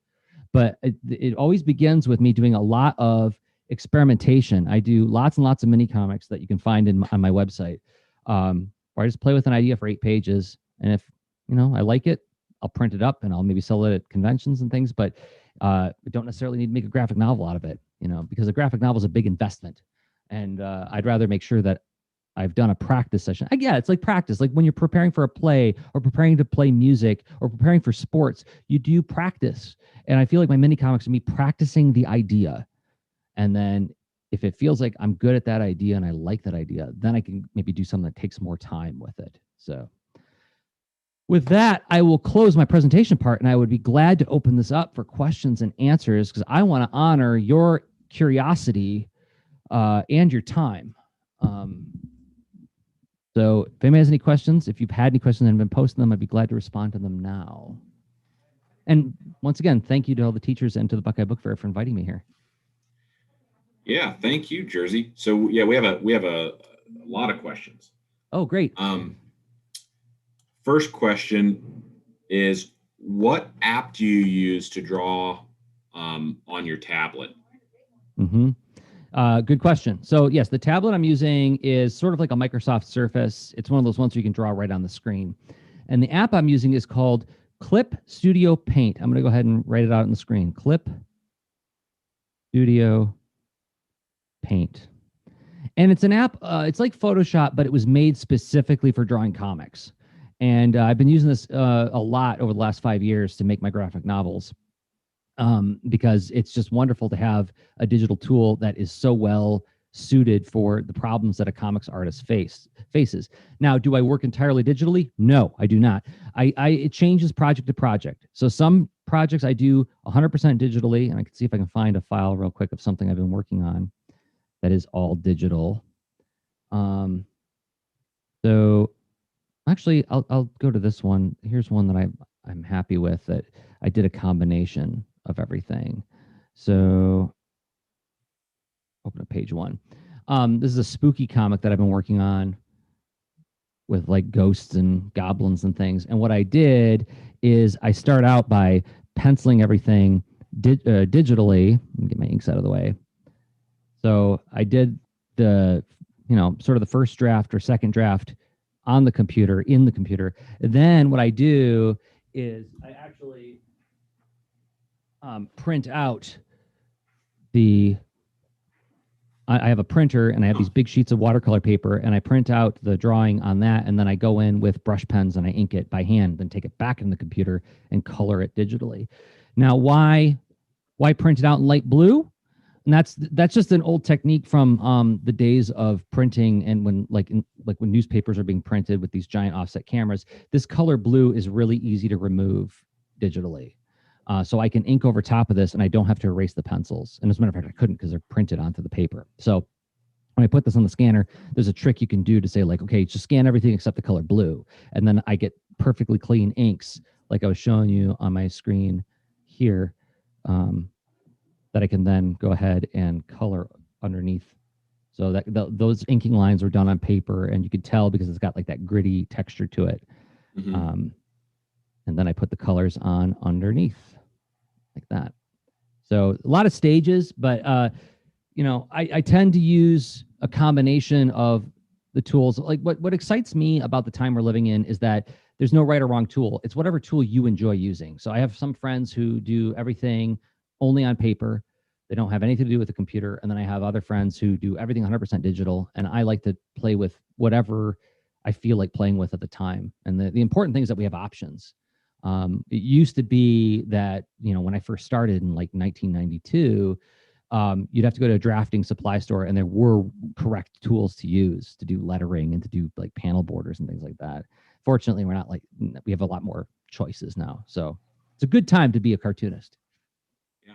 B: But it always begins with me doing a lot of experimentation. I do lots and lots of mini comics that you can find on my website, where I just play with an idea for 8 pages. And if, I like it, I'll print it up and I'll maybe sell it at conventions and things. But we don't necessarily need to make a graphic novel out of it, because a graphic novel is a big investment. And I'd rather make sure that I've done a practice session. Yeah, it's like practice. Like when you're preparing for a play or preparing to play music or preparing for sports, you do practice. And I feel like my mini comics are me practicing the idea. And then if it feels like I'm good at that idea and I like that idea, then I can maybe do something that takes more time with it. So with that, I will close my presentation part, and I would be glad to open this up for questions and answers, because I want to honor your curiosity and your time. So if anybody has any questions, if you've had any questions and have been posting them, I'd be glad to respond to them now. And once again, thank you to all the teachers and to the Buckeye Book Fair for inviting me here.
A: Yeah, thank you, Jerzy. So yeah, we have a lot of questions.
B: Oh, great.
A: First question is, what app do you use to draw on your tablet?
B: Good question. So yes, the tablet I'm using is sort of like a Microsoft Surface. It's one of those ones where you can draw right on the screen. And the app I'm using is called Clip Studio Paint. I'm going to go ahead and write it out on the screen. Clip Studio Paint. And it's an app, it's like Photoshop, but it was made specifically for drawing comics. And I've been using this a lot over the last 5 years to make my graphic novels, because it's just wonderful to have a digital tool that is so well suited for the problems that a comics artist faces. Now, do I work entirely digitally? No, I do not. It changes project to project. So some projects I do 100% digitally, and I can see if I can find a file real quick of something I've been working on that is all digital. So actually, I'll go to this one. Here's one that I'm happy with, that I did a combination of everything. So open up page 1. This is a spooky comic that I've been working on with like ghosts and goblins and things. And what I did is I start out by penciling everything digitally. Let me get my inks out of the way. So I did the, sort of the first draft or second draft on the computer, in the computer. Then what I do is I actually print out I have a printer and I have these big sheets of watercolor paper, and I print out the drawing on that, and then I go in with brush pens and I ink it by hand, then take it back in the computer and color it digitally. Now, why print it out in light blue? And that's just an old technique from the days of printing, and when when newspapers are being printed with these giant offset cameras. This color blue is really easy to remove digitally. So I can ink over top of this and I don't have to erase the pencils. And as a matter of fact, I couldn't because they're printed onto the paper. So when I put this on the scanner, there's a trick you can do to say like, okay, just scan everything except the color blue. And then I get perfectly clean inks like I was showing you on my screen here, that I can then go ahead and color underneath. So that those inking lines were done on paper, and you could tell because it's got like that gritty texture to it. Mm-hmm. And then I put the colors on underneath like that. So a lot of stages, but I tend to use a combination of the tools. Like what excites me about the time we're living in is that there's no right or wrong tool. It's whatever tool you enjoy using. So I have some friends who do everything only on paper. They don't have anything to do with the computer. And then I have other friends who do everything 100% digital. And I like to play with whatever I feel like playing with at the time. And the important thing is that we have options. It used to be that, when I first started in like 1992, you'd have to go to a drafting supply store, and there were correct tools to use to do lettering and to do like panel borders and things like that. Fortunately, we have a lot more choices now. So it's a good time to be a cartoonist.
A: Yeah.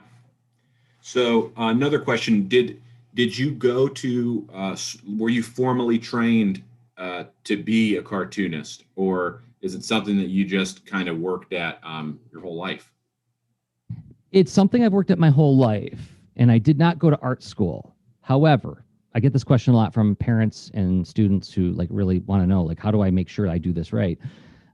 A: So another question, did you go to, were you formally trained to be a cartoonist, or is it something that you just kind of worked at your whole life?
B: It's something I've worked at my whole life, and I did not go to art school. However, I get this question a lot from parents and students who like really want to know, like, how do I make sure I do this right?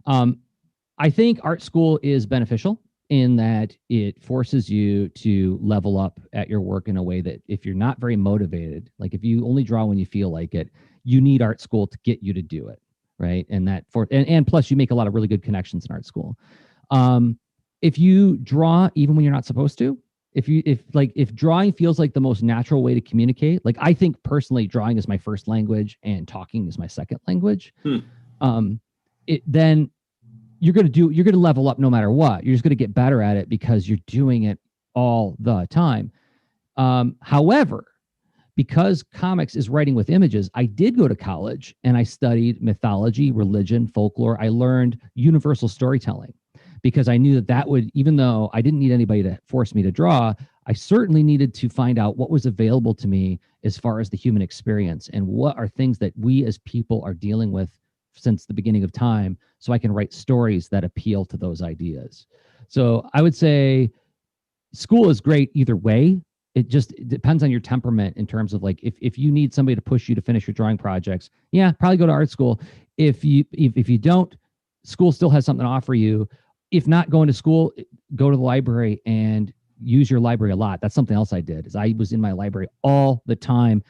B: I think art school is beneficial in that it forces you to level up at your work in a way that if you're not very motivated, like if you only draw when you feel like it, you need art school to get you to do it. Right. And plus you make a lot of really good connections in art school. If you draw even when you're not supposed to, if drawing feels like the most natural way to communicate, like I think personally drawing is my first language and talking is my second language. Then you're going to level up no matter what. You're just going to get better at it because you're doing it all the time. However, because comics is writing with images, I did go to college and I studied mythology, religion, folklore. I learned universal storytelling because I knew that would, even though I didn't need anybody to force me to draw, I certainly needed to find out what was available to me as far as the human experience and what are things that we as people are dealing with since the beginning of time, so I can write stories that appeal to those ideas. So I would say school is great either way. It depends on your temperament in terms of like, if you need somebody to push you to finish your drawing projects, yeah, probably go to art school. If you don't, school still has something to offer you. If not going to school, go to the library and use your library a lot. That's something else I did, is I was in my library all the time,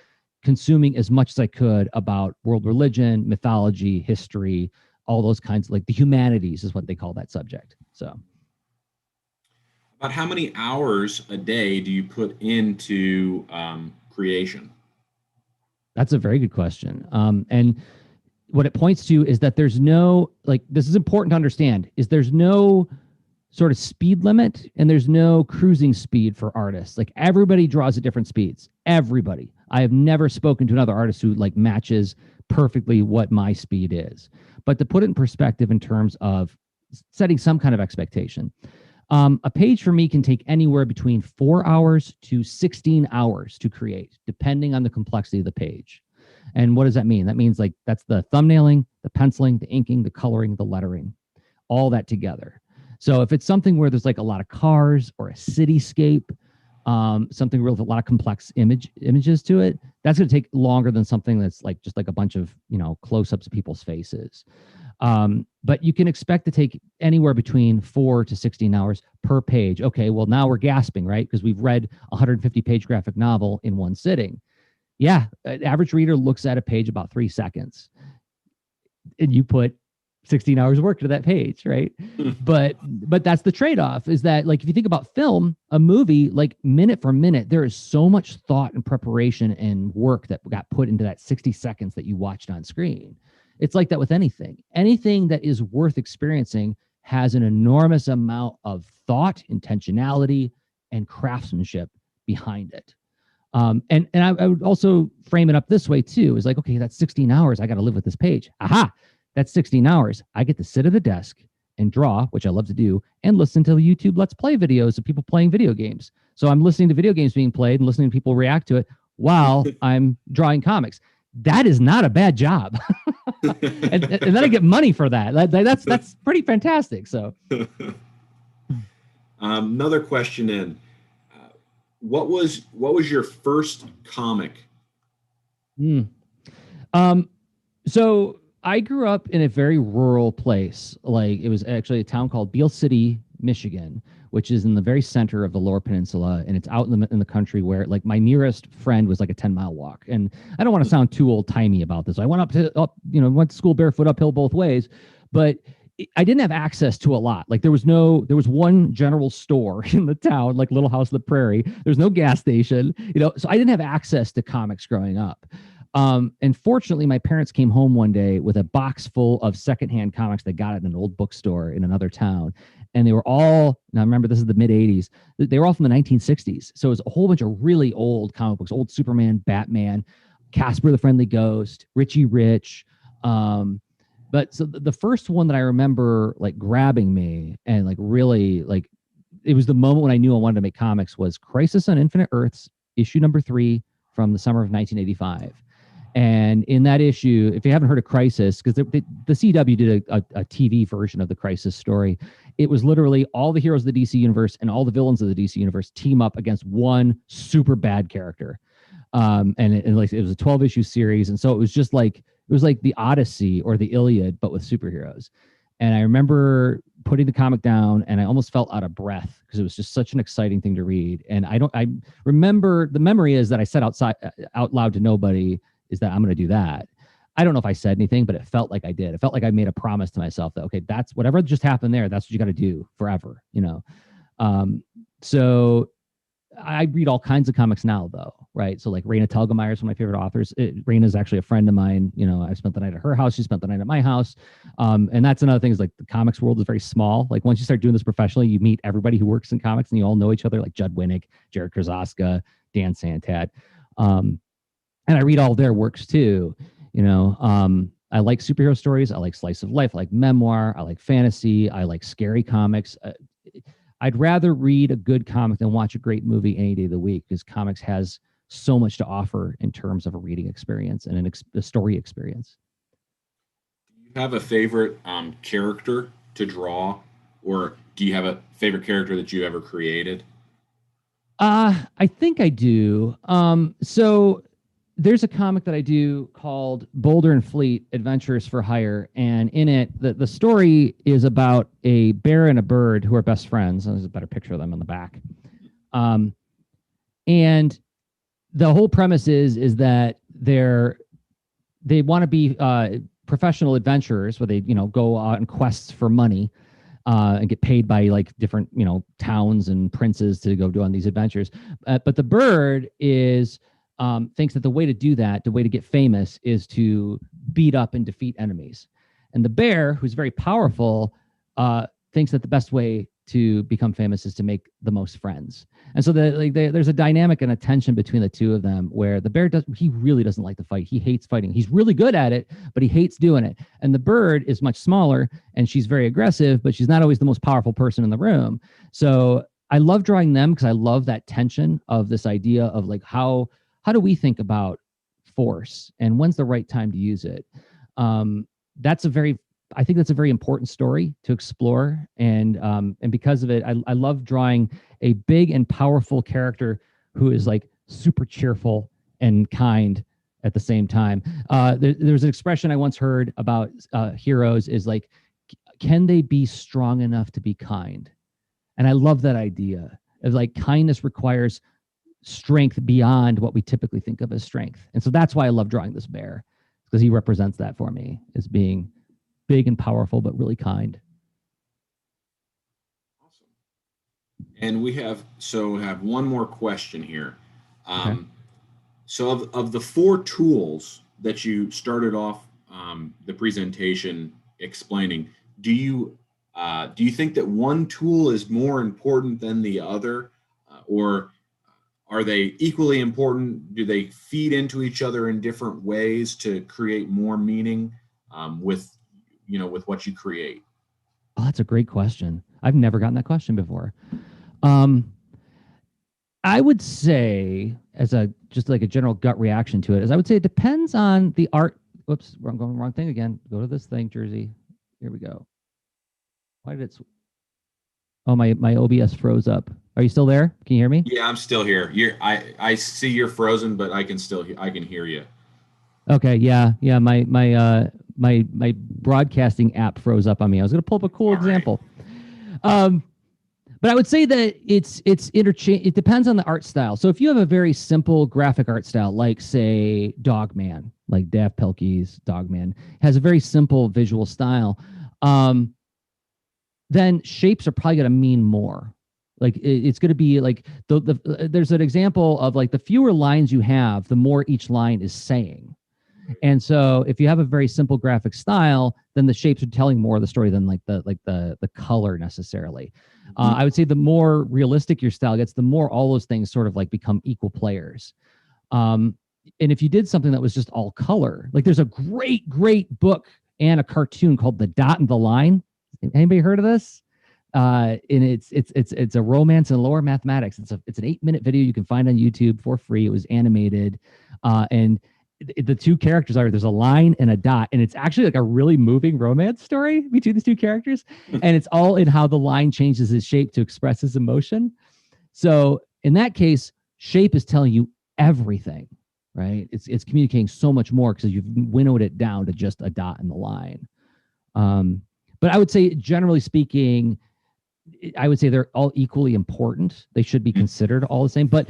B: consuming as much as I could about world religion, mythology, history, all those kinds, like the humanities is what they call that subject. So.
A: About how many hours a day do you put into creation?
B: That's a very good question. And what it points to is that there's no, like, this is important to understand, is there's no sort of speed limit, and there's no cruising speed for artists. Like everybody draws at different speeds. Everybody. I have never spoken to another artist who like matches perfectly what my speed is. But to put it in perspective in terms of setting some kind of expectation, a page for me can take anywhere between 4 hours to 16 hours to create, depending on the complexity of the page. And what does that mean? That means like that's the thumbnailing, the penciling, the inking, the coloring, the lettering, all that together. So if it's something where there's like a lot of cars or a cityscape, something with a lot of complex images to it, that's going to take longer than something that's like just like a bunch of, you know, close-ups of people's faces. But you can expect to take anywhere between 4 to 16 hours per page. Okay, well now we're gasping, right? Because we've read a 150-page graphic novel in one sitting. Yeah, an average reader looks at a page about 3 seconds. And you put 16 hours of work to that page, right? But that's the trade-off, is that like if you think about film, a movie, like minute for minute, there is so much thought and preparation and work that got put into that 60 seconds that you watched on screen. It's like that with anything. Anything that is worth experiencing has an enormous amount of thought, intentionality, and craftsmanship behind it. And I would also frame it up this way too, is like, okay, that's 16 hours. I got to live with this page. Aha, that's 16 hours. I get to sit at a desk and draw, which I love to do, and listen to YouTube Let's Play videos of people playing video games. So I'm listening to video games being played and listening to people react to it while I'm drawing comics. That is not a bad job. and then I get money for that. That's pretty fantastic. So
A: another question in. What was your first comic?
B: So I grew up in a very rural place. Like it was actually a town called Beale City, Michigan, which is in the very center of the Lower Peninsula, and it's out in the country where like my nearest friend was like a 10-mile walk. And I don't want to sound too old timey about this. I went went to school barefoot uphill both ways, but I didn't have access to a lot. Like there was one general store in the town, like Little House on the Prairie. There's no gas station, so I didn't have access to comics growing up. And fortunately, my parents came home one day with a box full of secondhand comics they got at an old bookstore in another town. And they were all, now remember, this is the mid 80s. They were all from the 1960s. So it was a whole bunch of really old comic books, old Superman, Batman, Casper the Friendly Ghost, Richie Rich. But so the first one that I remember like grabbing me and like really like, it was the moment when I knew I wanted to make comics, was Crisis on Infinite Earths, issue number 3 from the summer of 1985. And in that issue, if you haven't heard of Crisis, because the CW did a TV version of the Crisis story, it was literally all the heroes of the DC universe and all the villains of the DC universe team up against one super bad character. And it was a 12-issue series. And so it was just like, it was like the Odyssey or the Iliad, but with superheroes. And I remember putting the comic down and I almost felt out of breath because it was just such an exciting thing to read. And I remember, the memory is that I said out loud to nobody, is that I'm going to do that. I don't know if I said anything, but it felt like I did. It felt like I made a promise to myself that, okay, that's whatever just happened there. That's what you got to do forever, So I read all kinds of comics now, though, right? So like Raina Telgemeier is one of my favorite authors. Raina is actually a friend of mine. I spent the night at her house. She spent the night at my house. And that's another thing, is like the comics world is very small. Like once you start doing this professionally, you meet everybody who works in comics and you all know each other, like Judd Winnick, Jared Krasaska, Dan Santat. And I read all their works too. I like superhero stories. I like slice of life. I like memoir. I like fantasy. I like scary comics. I'd rather read a good comic than watch a great movie any day of the week, because comics has so much to offer in terms of a reading experience and a story experience.
A: Do you have a favorite character to draw, or do you have a favorite character that you ever created?
B: I think I do. So there's a comic that I do called Boulder and Fleet Adventures for Hire. And in it, the story is about a bear and a bird who are best friends. And there's a better picture of them on the back. And the whole premise is that they want to be professional adventurers, where they, go out on quests for money and get paid by like different, towns and princes to go do on these adventures. But the bird thinks that the way to do that, the way to get famous, is to beat up and defeat enemies. And the bear, who's very powerful, thinks that the best way to become famous is to make the most friends. And so there's a dynamic and a tension between the two of them where the bear he really doesn't like to fight. He hates fighting. He's really good at it, but he hates doing it. And the bird is much smaller and she's very aggressive, but she's not always the most powerful person in the room. So I love drawing them because I love that tension of this idea of like, how do we think about force and when's the right time to use it? I think that's a very important story to explore. And because of it, I love drawing a big and powerful character who is like super cheerful and kind at the same time. There's an expression I once heard about heroes is like, can they be strong enough to be kind? And I love that idea of like kindness requires strength beyond what we typically think of as strength. And so that's why I love drawing this bear, because he represents that for me as being big and powerful, but really kind.
A: Awesome. And we have one more question here. Okay. So of the 4 tools that you started off the presentation explaining, do you think that one tool is more important than the other, or are they equally important? Do they feed into each other in different ways to create more meaning with what you create?
B: Oh, that's a great question. I've never gotten that question before. I would say, as just like a general gut reaction to it, is I would say it depends on the art. Whoops, I'm going wrong thing again. Go to this thing, Jerzy. Here we go. Why did it? Oh, my OBS froze up. Are you still there? Can you hear me?
A: Yeah, I'm still here. I see you're frozen, but I can hear you.
B: Okay, yeah. My broadcasting app froze up on me. I was going to pull up a cool example. But I would say that it's interchange. It depends on the art style. So if you have a very simple graphic art style, like say Dogman, like Dav Pilkey's Dogman, has a very simple visual style, then shapes are probably going to mean more. Like it's going to be like there's an example of like the fewer lines you have, the more each line is saying. And so if you have a very simple graphic style, then the shapes are telling more of the story than like the color necessarily. I would say the more realistic your style gets, the more all those things sort of like become equal players. And if you did something that was just all color, like there's a great book and a cartoon called The Dot and the Line. Anybody heard of this? And it's a romance in lower mathematics. It's an 8-minute video you can find on YouTube for free. It was animated, and the two characters there's a line and a dot, and it's actually like a really moving romance story between these two characters. And it's all in how the line changes his shape to express his emotion. So in that case, shape is telling you everything, right? It's communicating so much more because you've winnowed it down to just a dot in the line. But I would say, generally speaking, I would say they're all equally important. They should be considered all the same. But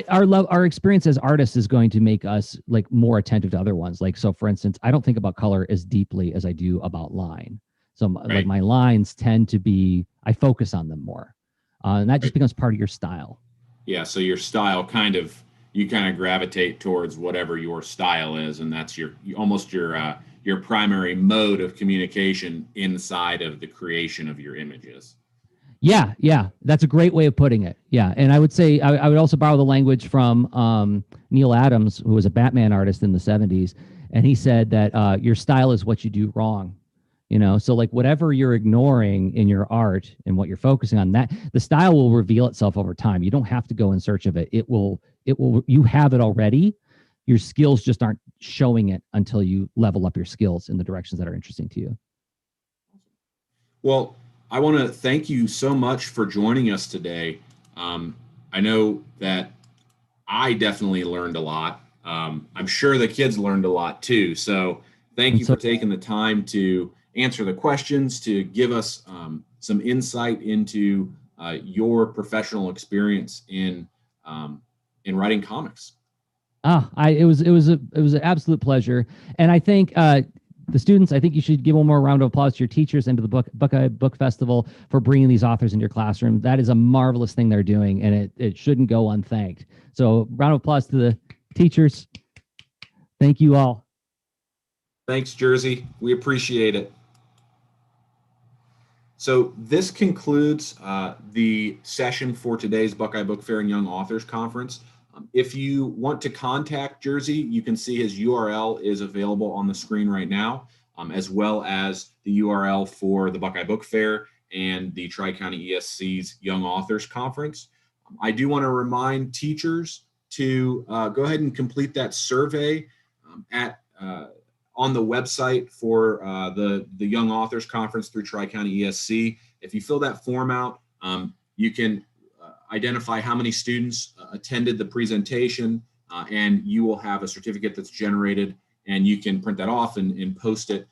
B: our experience as artists is going to make us like more attentive to other ones. Like, so for instance, I don't think about color as deeply as I do about line. So like my lines tend to be, I focus on them more, and that just becomes part of your style.
A: Yeah. So your style you kind of gravitate towards whatever your style is, and that's almost your primary mode of communication inside of the creation of your images.
B: Yeah, that's a great way of putting it. Yeah, and I would say I would also borrow the language from Neil Adams, who was a Batman artist in the 70s, and he said that your style is what you do wrong. So like whatever you're ignoring in your art and what you're focusing on, that the style will reveal itself over time. You don't have to go in search of it. It will. You have it already. Your skills just aren't showing it until you level up your skills in the directions that are interesting to you.
A: Well, I want to thank you so much for joining us today. I know that I definitely learned a lot. I'm sure the kids learned a lot too. So thank you for taking the time to answer the questions, to give us some insight into your professional experience in writing comics.
B: It was an absolute pleasure. And I think the students, I think you should give one more round of applause to your teachers and to the Buckeye Book Festival for bringing these authors into your classroom. That is a marvelous thing they're doing, and it shouldn't go unthanked. So round of applause to the teachers. Thank you all.
A: Thanks, Jerzy. We appreciate it. So this concludes the session for today's Buckeye Book Fair and Young Authors Conference. If you want to contact Jerzy, you can see his URL is available on the screen right now, as well as the URL for the Buckeye Book Fair and the Tri-County ESC's Young Authors Conference. I do want to remind teachers to go ahead and complete that survey on the website for the Young Authors Conference through Tri-County ESC. If you fill that form out, you can identify how many students attended the presentation, and you will have a certificate that's generated, and you can print that off and post it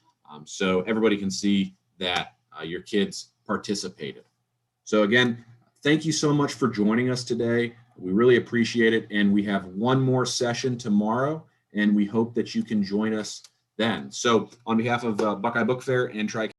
A: so everybody can see that your kids participated. So again, thank you so much for joining us today. We really appreciate it, and we have one more session tomorrow, and we hope that you can join us then. So on behalf of Buckeye Book Fair and Tri